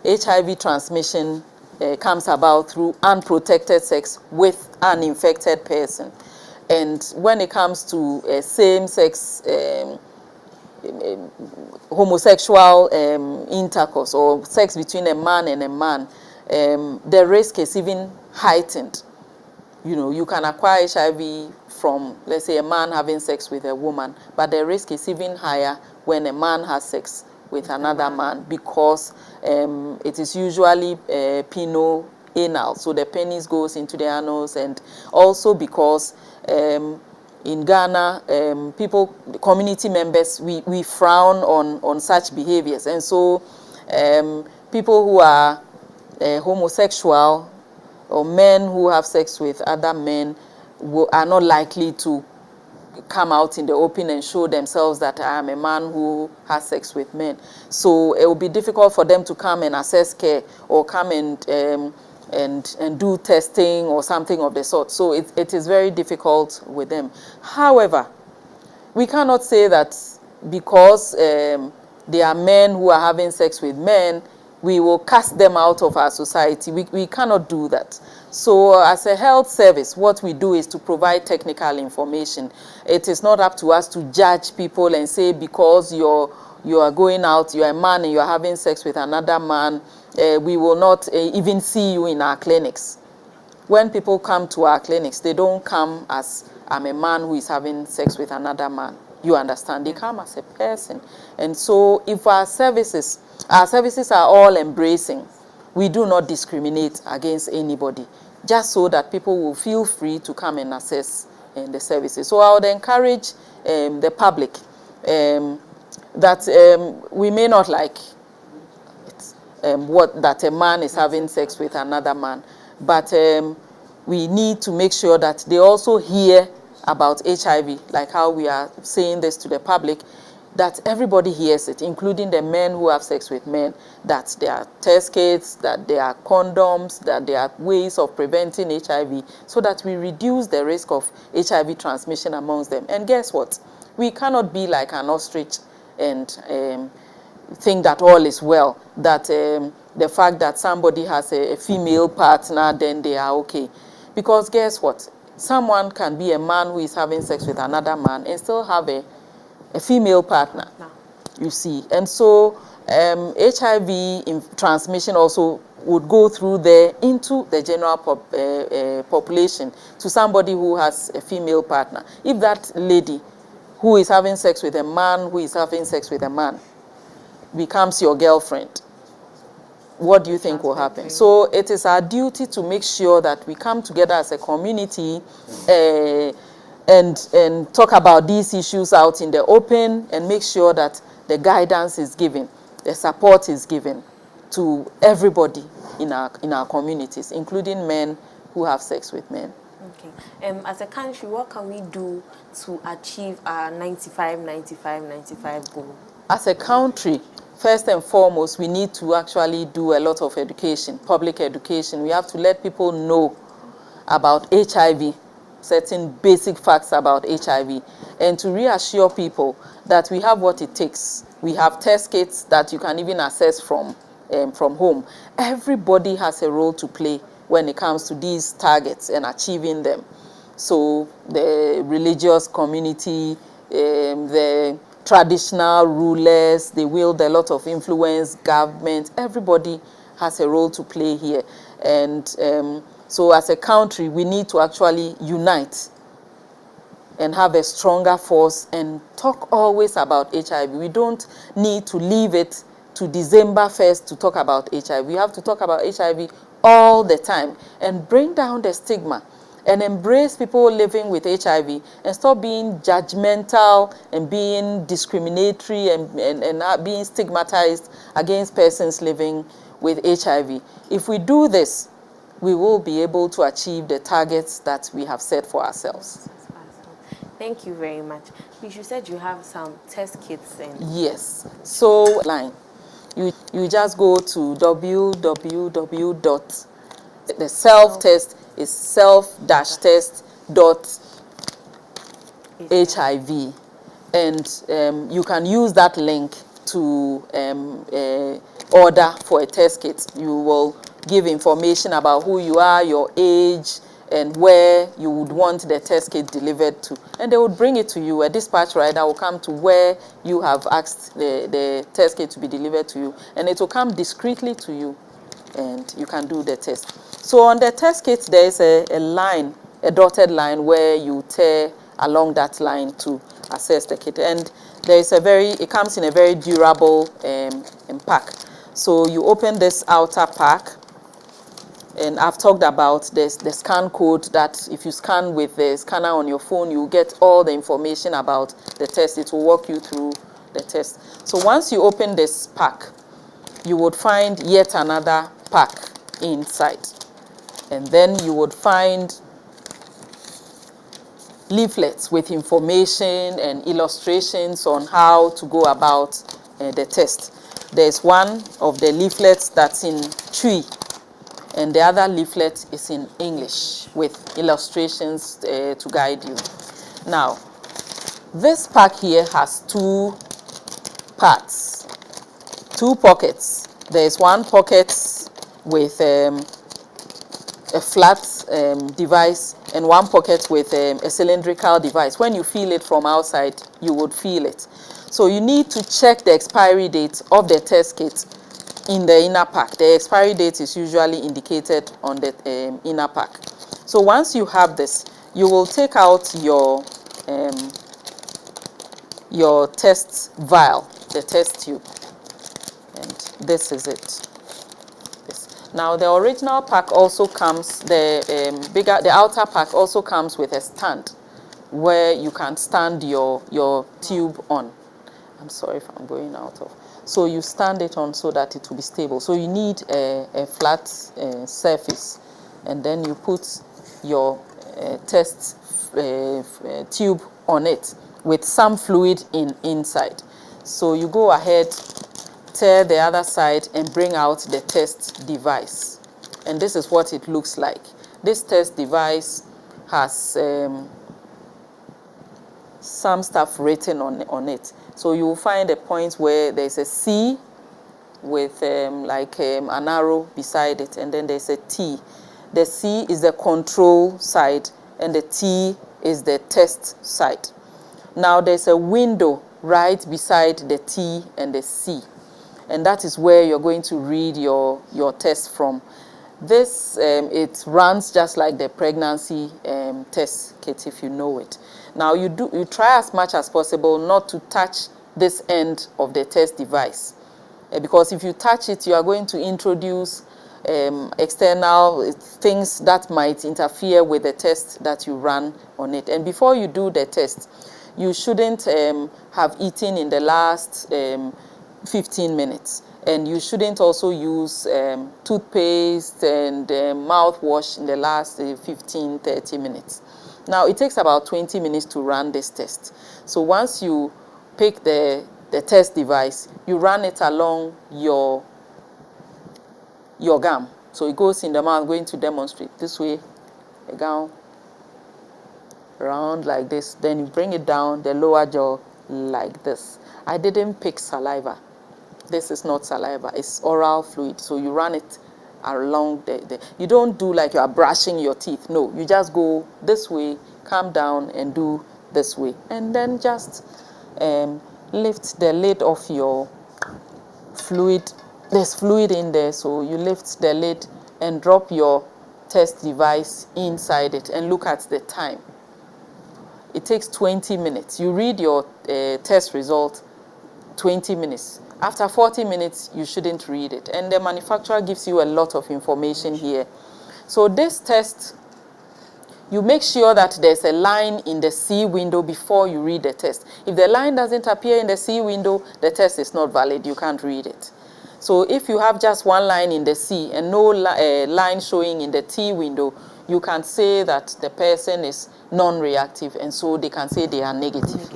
HIV transmission comes about through unprotected sex with an infected person. And when it comes to same-sex homosexual intercourse or sex between a man and a man, the risk is even heightened. You know, you can acquire HIV from, let's say, a man having sex with a woman, but the risk is even higher when a man has sex with another man because it is usually penile anal, so the penis goes into the anus, and also because in Ghana, community members, we frown on such behaviors, and so people who are homosexual or men who have sex with other men are not likely to come out in the open and show themselves that I am a man who has sex with men. So it will be difficult for them to come and assess care or come and do testing or something of the sort. So it is very difficult with them. However, we cannot say that because there are men who are having sex with men, we will cast them out of our society. We cannot do that. So as a health service, what we do is to provide technical information. It is not up to us to judge people and say because you are going out, you are a man and you are having sex with another man, we will not even see you in our clinics. When people come to our clinics, they don't come as I'm a man who is having sex with another man. You understand? They come as a person. And so if our services are all embracing, we do not discriminate against anybody, just so that people will feel free to come and access the services. So I would encourage the public that we may not like that a man is having sex with another man, but we need to make sure that they also hear about HIV, like how we are saying this to the public, that everybody hears it, including the men who have sex with men, that there are test kits, that there are condoms, that there are ways of preventing HIV, so that we reduce the risk of HIV transmission amongst them. And guess what? We cannot be like an ostrich and think that all is well, that the fact that somebody has a female partner, then they are okay. Because guess what? Someone can be a man who is having sex with another man and still have a female partner, you see. And so HIV transmission also would go through there into the general population to somebody who has a female partner. If that lady who is having sex with a man who is having sex with a man becomes your girlfriend, what do you think will happen? So it is our duty to make sure that we come together as a community and talk about these issues out in the open and make sure that the guidance is given, the support is given to everybody in our communities, including men who have sex with men. Okay. As a country, what can we do to achieve our 95-95-95 goal? As a country, first and foremost, we need to actually do a lot of education, public education. We have to let people know about HIV, certain basic facts about HIV, and to reassure people that we have what it takes. We have test kits that you can even access from home. Everybody has a role to play when it comes to these targets and achieving them. So the religious community, the traditional rulers, they wield a lot of influence, government, everybody has a role to play here. And so as a country, we need to actually unite and have a stronger force and talk always about HIV. We don't need to leave it to December 1st to talk about HIV. We have to talk about HIV all the time and bring down the stigma and embrace people living with HIV and stop being judgmental and being discriminatory and being stigmatized against persons living with HIV. If we do this, we will be able to achieve the targets that we have set for ourselves. Thank you very much. You said you have some test kits. Yes. So, you just go to www. The self-test is self-test.hiv, and you can use that link to order for a test kit. You will give information about who you are, your age, and where you would want the test kit delivered to. And they would bring it to you. A dispatch rider will come to where you have asked the test kit to be delivered to you. And it will come discreetly to you, and you can do the test. So on the test kit, there is a line, a dotted line, where you tear along that line to assess the kit. And there is it comes in a very durable pack. So you open this outer pack, And I've talked about this, the scan code, that if you scan with the scanner on your phone, you get all the information about the test. It will walk you through the test. So once you open this pack, you would find yet another pack inside. And then you would find leaflets with information and illustrations on how to go about the test. There's one of the leaflets that's in Twi, and the other leaflet is in English with illustrations to guide you. Now, this pack here has two parts, two pockets. There's one pocket with a flat device and one pocket with a cylindrical device. When you feel it from outside, you would feel it. So you need to check the expiry date of the test kit in the inner pack. The expiry date is usually indicated on the inner pack. So once you have this, you will take out your test vial, the test tube, and this is it. Now the original pack also comes, the outer pack also comes with a stand where you can stand your tube on. I'm sorry if I'm going out of. So you stand it on so that it will be stable. So you need a flat surface, and then you put your test tube on it with some fluid inside. So you go ahead, tear the other side and bring out the test device. And this is what it looks like. This test device has some stuff written on it. So you will find a point where there's a C with an arrow beside it, and then there's a T. The C is the control side and the T is the test side. Now there's a window right beside the T and the C, and that is where you're going to read your test from. This, it runs just like the pregnancy test kit, if you know it. Now you try as much as possible not to touch this end of the test device, because if you touch it, you are going to introduce external things that might interfere with the test that you run on it. And before you do the test, you shouldn't have eaten in the last 15 minutes. And you shouldn't also use toothpaste and mouthwash in the last 15-30 minutes. Now, it takes about 20 minutes to run this test. So once you pick the test device, you run it along your gum. So it goes in the mouth. I'm going to demonstrate this way, the gum, round like this. Then you bring it down the lower jaw like this. I didn't pick saliva. This is not saliva, it's oral fluid. So you run it along you don't do like you are brushing your teeth. No, you just go this way, come down and do this way. And then just lift the lid off your fluid. There's fluid in there, so you lift the lid and drop your test device inside it and look at the time. It takes 20 minutes. You read your test result 20 minutes. After 40 minutes, you shouldn't read it. And the manufacturer gives you a lot of information here. So this test, you make sure that there's a line in the C window before you read the test. If the line doesn't appear in the C window, the test is not valid. You can't read it. So if you have just one line in the C and no line showing in the T window, you can say that the person is non-reactive, and so they can say they are negative.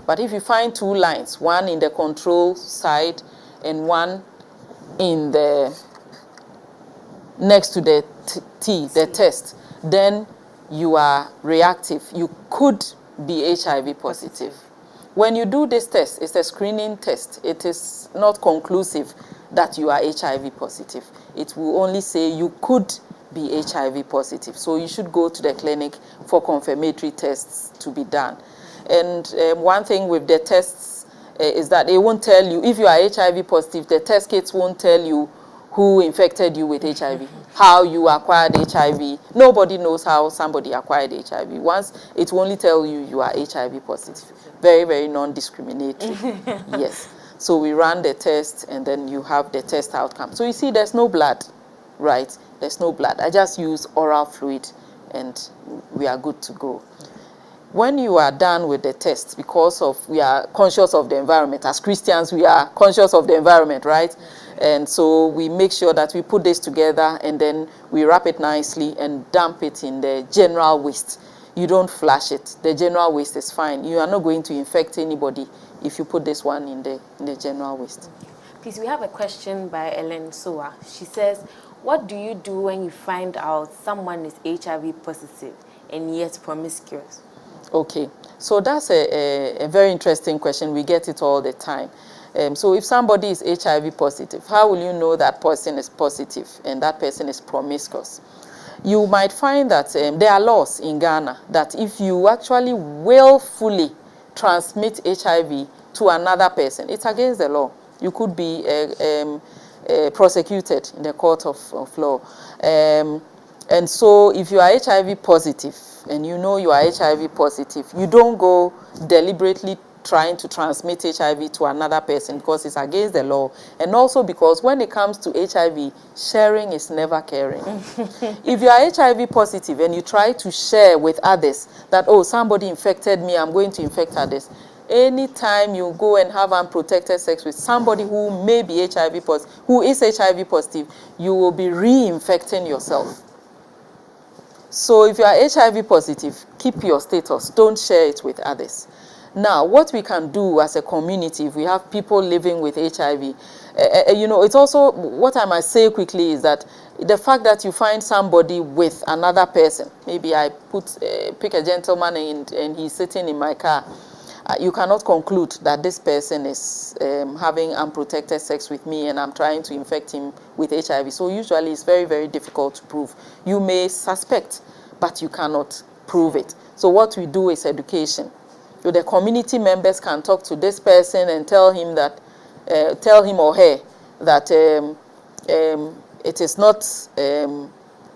But if you find two lines, one in the control side and one in the next to the T, the test, then you are reactive. You could be HIV positive. When you do this test, it's a screening test. It is not conclusive that you are HIV positive. It will only say you could be HIV positive. So you should go to the clinic for confirmatory tests to be done. And one thing with the tests is that they won't tell you, if you are HIV positive, the test kits won't tell you who infected you with HIV, how you acquired HIV. Nobody knows how somebody acquired HIV. Once, it will only tell you you are HIV positive. Very, very non-discriminatory. Yes. So we run the test, and then you have the test outcome. So you see, there's no blood. right? There's no blood. I just use oral fluid and we are good to go. When you are done with the test, because we are conscious of the environment, as Christians we are conscious of the environment, right? And so we make sure that we put this together and then we wrap it nicely and dump it in the general waste. You don't flush it. The general waste is fine. You are not going to infect anybody if you put this one in the general waste. Please, we have a question by Ellen Soa. She says, what do you do when you find out someone is HIV positive and yet promiscuous? Okay, so that's a very interesting question. We get it all the time. So if somebody is HIV positive, how will you know that person is positive and that person is promiscuous? You might find that there are laws in Ghana that if you actually willfully transmit HIV to another person, it's against the law. You could be prosecuted in the court of law. And so if you are HIV positive and you know you are HIV positive, you don't go deliberately trying to transmit HIV to another person because it's against the law. And also because when it comes to HIV, sharing is never caring. If you are HIV positive and you try to share with others that, oh, somebody infected me, I'm going to infect others. Anytime you go and have unprotected sex with somebody who may be HIV positive, who is HIV positive, you will be reinfecting yourself. So if you are HIV positive, keep your status. Don't share it with others. Now, what we can do as a community, if we have people living with HIV, it's also, what I must say quickly is that the fact that you find somebody with another person, maybe I pick a gentleman and he's sitting in my car, you cannot conclude that this person is having unprotected sex with me and I'm trying to infect him with HIV. So usually it's very, very difficult to prove. You may suspect, but you cannot prove it. So what we do is education. So the community members can talk to this person and tell him or her that it is not a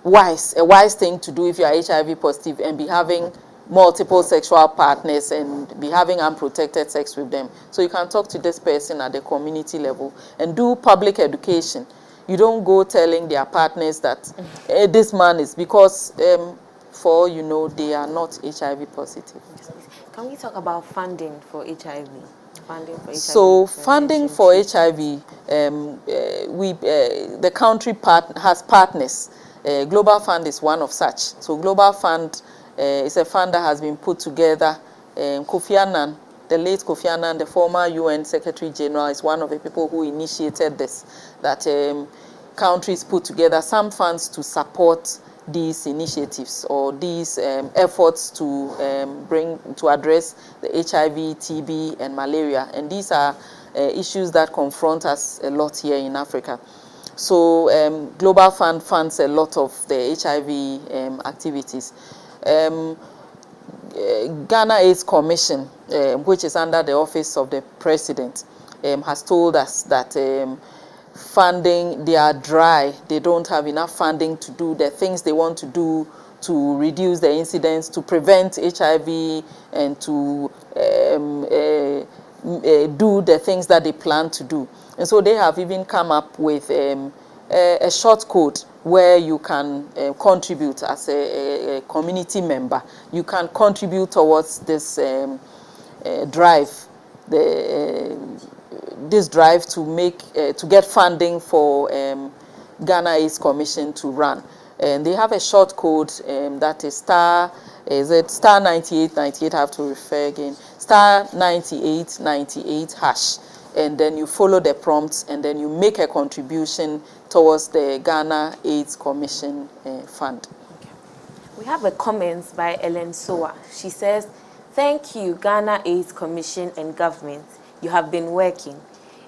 wise thing to do if you are HIV positive and be having multiple sexual partners and be having unprotected sex with them. So you can talk to this person at the community level and do public education. You don't go telling their partners that this man is, because for all you know, they are not HIV positive. Can we talk about funding for HIV? So funding for HIV, the country has partners. Global Fund is one of such. So Global Fund is a fund that has been put together. Kofi Annan, the late Kofi Annan, the former UN Secretary General, is one of the people who initiated this, that countries put together some funds to support these initiatives or these efforts to address the HIV, TB, and malaria. And these are issues that confront us a lot here in Africa. So Global Fund funds a lot of the HIV activities. Ghana AIDS Commission, which is under the office of the president, has told us that funding, they are dry. They don't have enough funding to do the things they want to do to reduce the incidence, to prevent HIV, and to do the things that they plan to do. And so they have even come up with a short code where you can contribute as a community member. You can contribute towards this drive, this drive to get funding for Ghana AIDS Commission to run. And they have a short code that is star 9898, I have to refer again, star 9898 hash. And then you follow the prompts and then you make a contribution towards the Ghana AIDS Commission fund. Okay. We have a comment by Ellen Soa. She says, thank you, Ghana AIDS Commission and government. You have been working.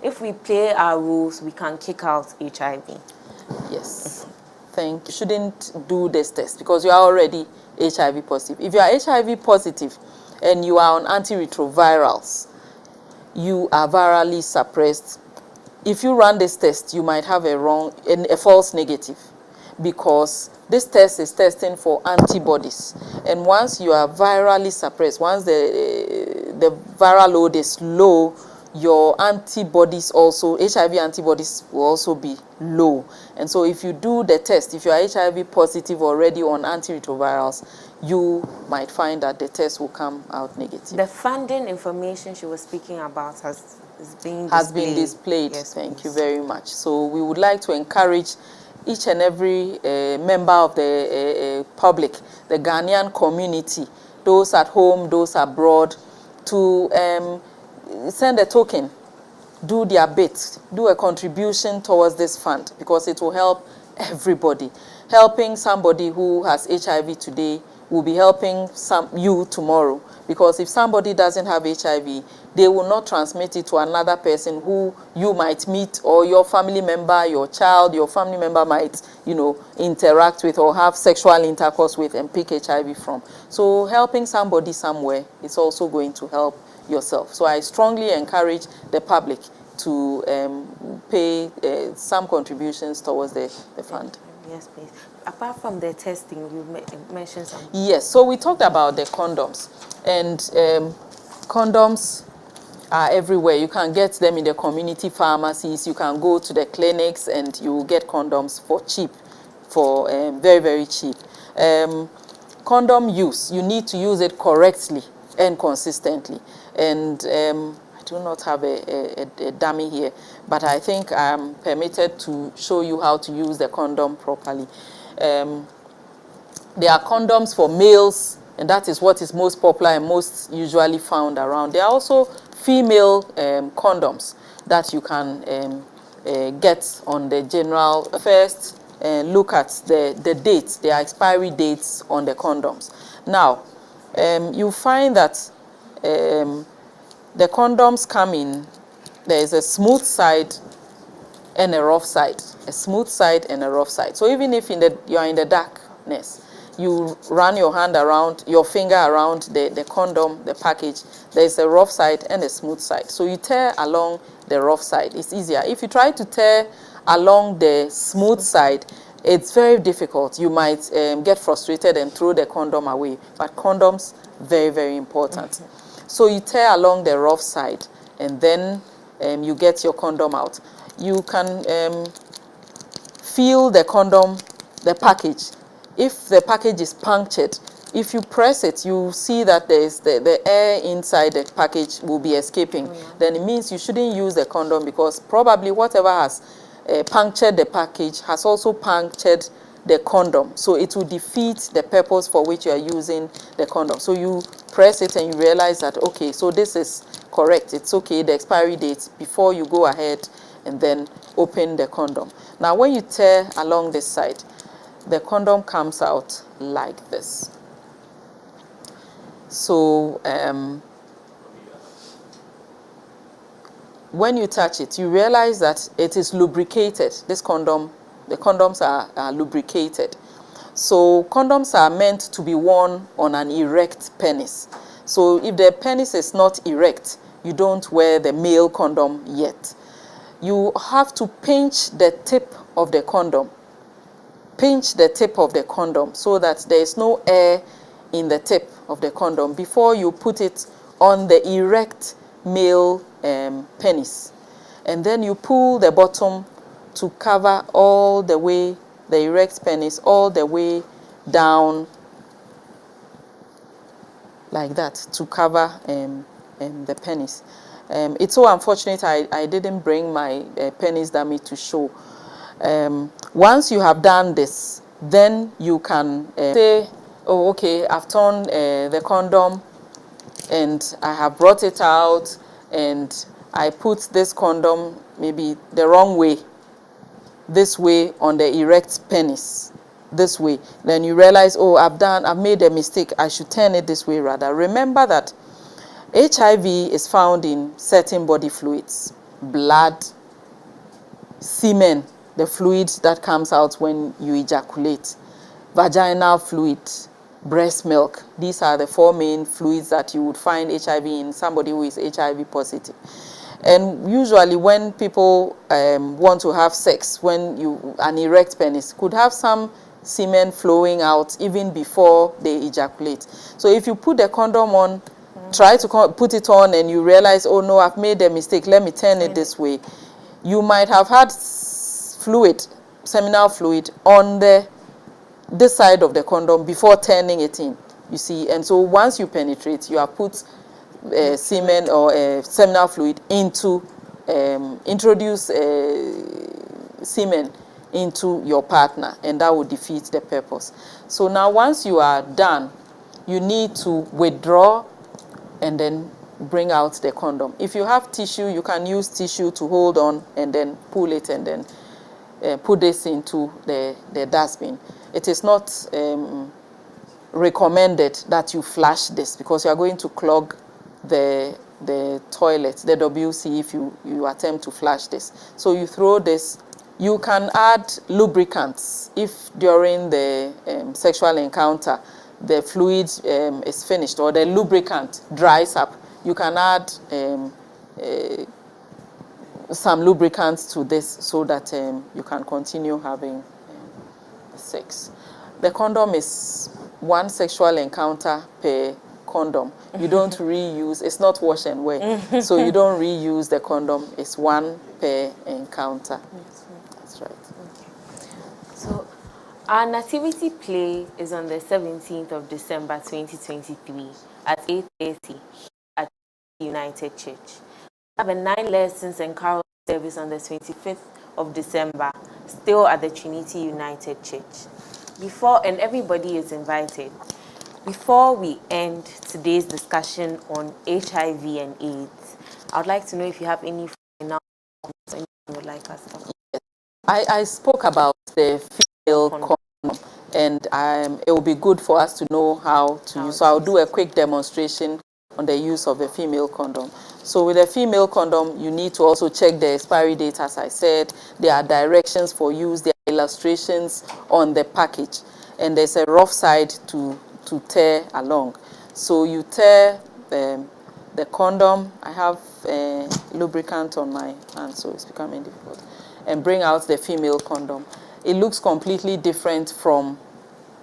If we play our rules, we can kick out HIV. Yes. Thank you. Shouldn't do this test because you are already HIV positive. If you are HIV positive and you are on antiretrovirals, you are virally suppressed. If you run this test, you might have a false negative, because this test is testing for antibodies. And once you are virally suppressed, once the viral load is low, your antibodies also, HIV antibodies will also be low. And so if you do the test, if you are HIV positive already on antiretrovirals, you might find that the test will come out negative. The funding information she was speaking about has been displayed. Yes, Thank please. you very much. So we would like to encourage each and every member of the public, the Ghanaian community, those at home, those abroad, to send a token, do their bit, do a contribution towards this fund, because it will help everybody. Helping somebody who has HIV today will be helping you tomorrow, because if somebody doesn't have HIV, they will not transmit it to another person who you might meet, or your family member, your child, your family member might, interact with or have sexual intercourse with and pick HIV from. So helping somebody somewhere is also going to help yourself. So I strongly encourage the public to pay some contributions towards the fund. Yes, please. Apart from the testing, you mentioned something. Yes, so we talked about the condoms, and condoms are everywhere. You can get them in the community pharmacies. You can go to the clinics and you will get condoms for cheap, for very, very cheap. Condom use, you need to use it correctly and consistently. And I do not have a dummy here, but I think I'm permitted to show you how to use the condom properly. There are condoms for males, and that is what is most popular and most usually found around. There are also female condoms that you can get on the general. First, look at the dates, the expiry dates on the condoms. Now, you find that the condoms come in, there is a smooth side and a rough side, a smooth side and a rough side. So even if you are in the darkness, you run your hand around, your finger around the condom, the package, there's a rough side and a smooth side. So you tear along the rough side, it's easier. If you try to tear along the smooth side, it's very difficult. You might get frustrated and throw the condom away. But condoms, very, very important. So you tear along the rough side, and then you get your condom out. You can feel the condom, the package. If the package is punctured, if you press it, you see that there's the air inside the package will be escaping. Then it means you shouldn't use the condom, because probably whatever has punctured the package has also punctured the condom. So it will defeat the purpose for which you are using the condom. So you press it and you realize that, okay, so this is correct. It's okay, the expiry date, before you go ahead and then open the condom. Now, when you tear along this side, the condom comes out like this. So when you touch it, you realize that it is lubricated. This condom, the condoms are lubricated. So condoms are meant to be worn on an erect penis. So if the penis is not erect, you don't wear the male condom yet. You have to pinch the tip of the condom. Pinch the tip of the condom so that there is no air in the tip of the condom before you put it on the erect male penis. And then you pull the bottom to cover all the way, the erect penis, all the way down like that, to cover the penis. It's so unfortunate I didn't bring my penis dummy to show. Once you have done this, then you can say, oh, okay, I've torn the condom and I have brought it out and I put this condom maybe the wrong way, this way on the erect penis, this way. Then you realize, oh, I've made a mistake. I should turn it this way rather. Remember that HIV is found in certain body fluids, blood, semen, the fluid that comes out when you ejaculate, vaginal fluid, breast milk. These are the 4 main fluids that you would find HIV in somebody who is HIV positive. And usually when people want to have sex, an erect penis could have some semen flowing out even before they ejaculate. So if you put the condom on try to put it on and you realize, oh no, I've made a mistake, let me turn it this way. You might have had fluid, seminal fluid, on this side of the condom before turning it in, you see. And so once you penetrate, you have put semen or seminal fluid into, introduce semen into your partner, and that would defeat the purpose. So now once you are done, you need to withdraw and then bring out the condom. If you have tissue, you can use tissue to hold on and then pull it and then put this into the dustbin. It is not recommended that you flush this because you are going to clog the toilet, the WC, if you attempt to flush this. So you throw this. You can add lubricants if during the sexual encounter the fluid is finished or the lubricant dries up. You can add some lubricants to this so that you can continue having sex. The condom is one sexual encounter per condom. You don't reuse, it's not wash and wear. So you don't reuse the condom, it's one per encounter. That's right. So our nativity play is on the 17th of December 2023 at 8:30 at United Church. We have a 9 lessons and carol service on the 25th of December, still at the Trinity United Church. And everybody is invited. Before we end today's discussion on HIV and AIDS, I would like to know if you have any final comments anything you would like us to talk about. I spoke about the female condom, and it will be good for us to know how to use. So I'll do a quick demonstration on the use of a female condom. So with a female condom, you need to also check the expiry date, as I said. There are directions for use. There are illustrations on the package, and there's a rough side to tear along. So you tear the condom. I have lubricant on my hand, so it's becoming difficult. And bring out the female condom. It looks completely different from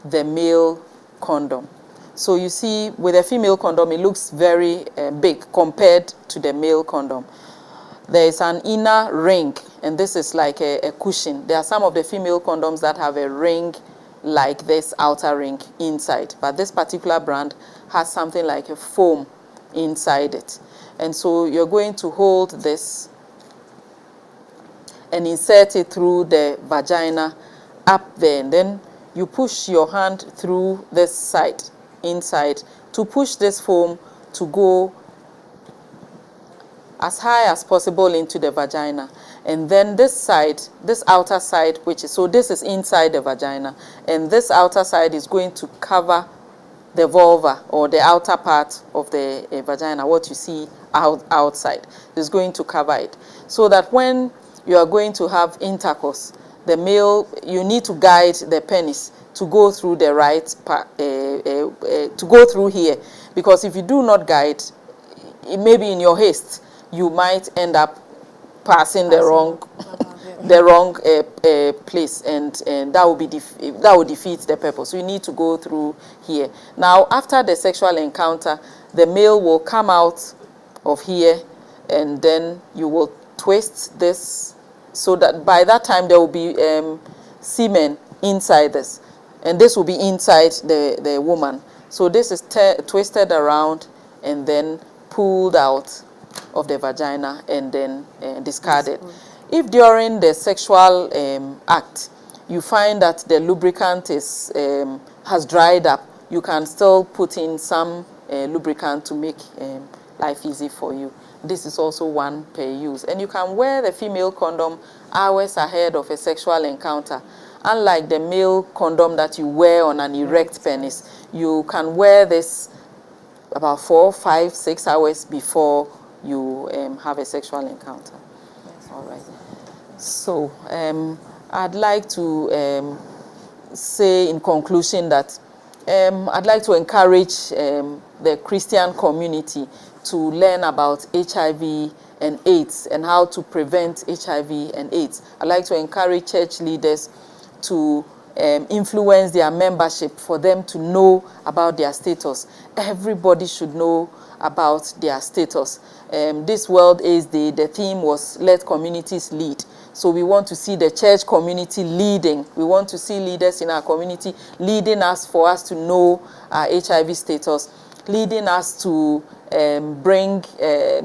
the male condom. So you see, with a female condom, it looks very big compared to the male condom. There is an inner ring, and this is like a cushion. There are some of the female condoms that have a ring like this outer ring inside, but this particular brand has something like a foam inside it. And so you're going to hold this and insert it through the vagina up there, and then you push your hand through this side inside to push this foam to go as high as possible into the vagina. And then this side, this outer side, so this is inside the vagina, and this outer side is going to cover the vulva, or the outer part of the vagina, what you see outside is going to cover it, so that when you are going to have intercourse, the male, you need to guide the penis to go through the right part, to go through here, because if you do not guide, maybe in your haste, you might end up passing the wrong place, and that will defeat the purpose. So you need to go through here. Now, after the sexual encounter, the male will come out of here, and then you will twist this so that by that time there will be semen inside this, and this will be inside the woman. So this is twisted around and then pulled out of the vagina and then discarded. If during the sexual act you find that the lubricant has dried up, you can still put in some lubricant to make life easy for you. This is also one per use. And you can wear the female condom hours ahead of a sexual encounter. Unlike the male condom that you wear on an erect penis, you can wear this about 4, 5, 6 hours before you have a sexual encounter. Yes. All right. So I'd like to say in conclusion that I'd like to encourage the Christian community to learn about HIV and AIDS and how to prevent HIV and AIDS. I'd like to encourage church leaders to influence their membership for them to know about their status. Everybody should know about their status. This World AIDS Day, the theme was Let Communities Lead. So we want to see the church community leading. We want to see leaders in our community leading us for us to know our HIV status, leading us to bring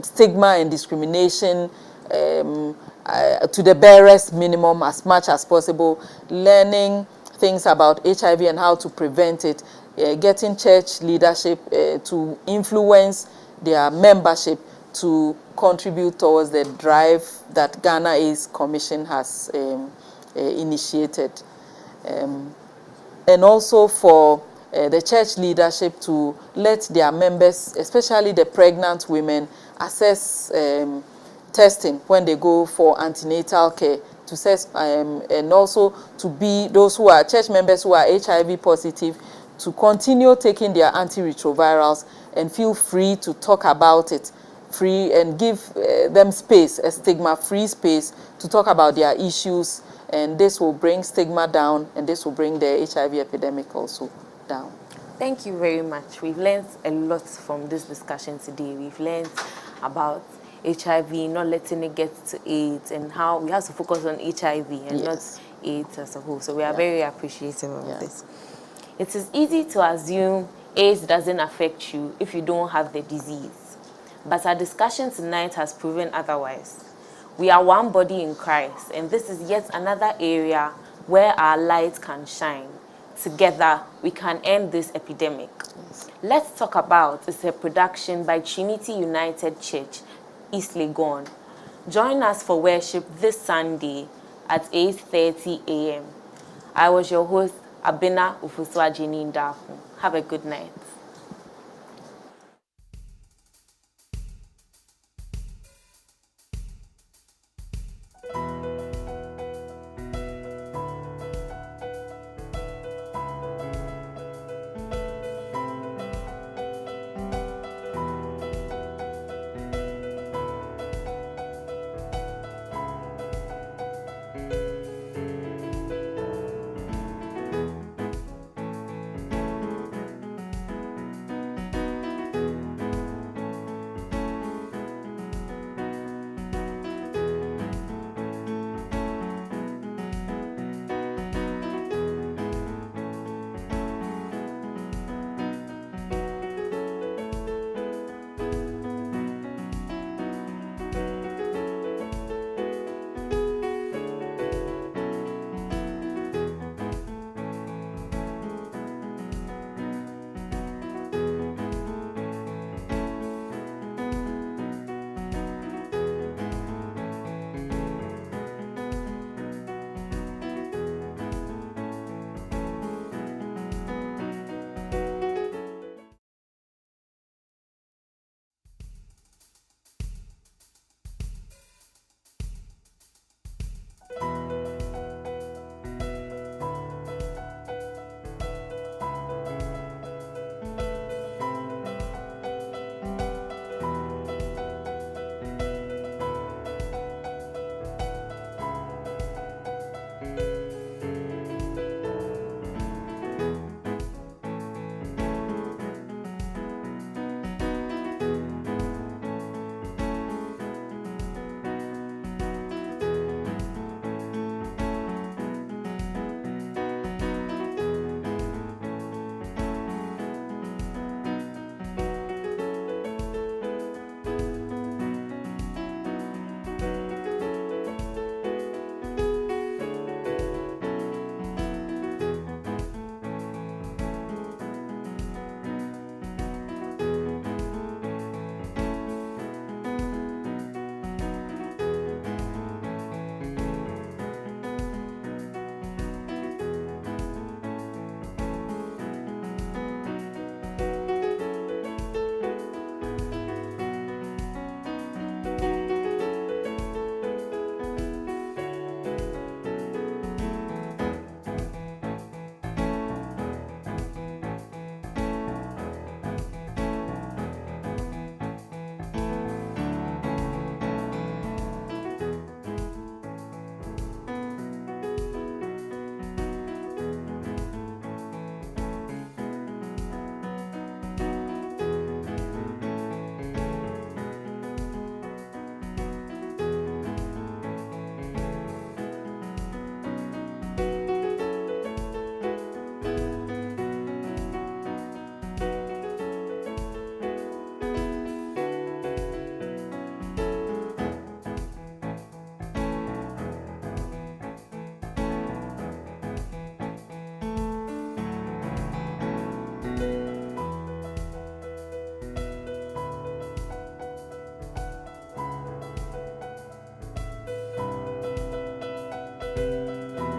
stigma and discrimination to the barest minimum as much as possible, learning things about HIV and how to prevent it, getting church leadership to influence their membership to contribute towards the drive that Ghana AIDS Commission has initiated. And also for the church leadership to let their members, especially the pregnant women, access testing when they go for antenatal care, to assess, and also to be those who are church members who are HIV positive to continue taking their antiretrovirals and feel free to talk about it, free, and give them space, a stigma-free space to talk about their issues, and this will bring stigma down, and this will bring the HIV epidemic also down. Thank you very much. We've learned a lot from this discussion today. We've learned about HIV, not letting it get to AIDS, and how we have to focus on HIV and not AIDS as a whole. So we are very appreciative of this. It is easy to assume AIDS doesn't affect you if you don't have the disease. But our discussion tonight has proven otherwise. We are one body in Christ, and this is yet another area where our light can shine. Together, we can end this epidemic. Let's Talk About is a production by Trinity United Church, East Legon. Join us for worship this Sunday at 8:30 a.m. I was your host, Abena Ufuswa Jenin Dafu. Have a good night.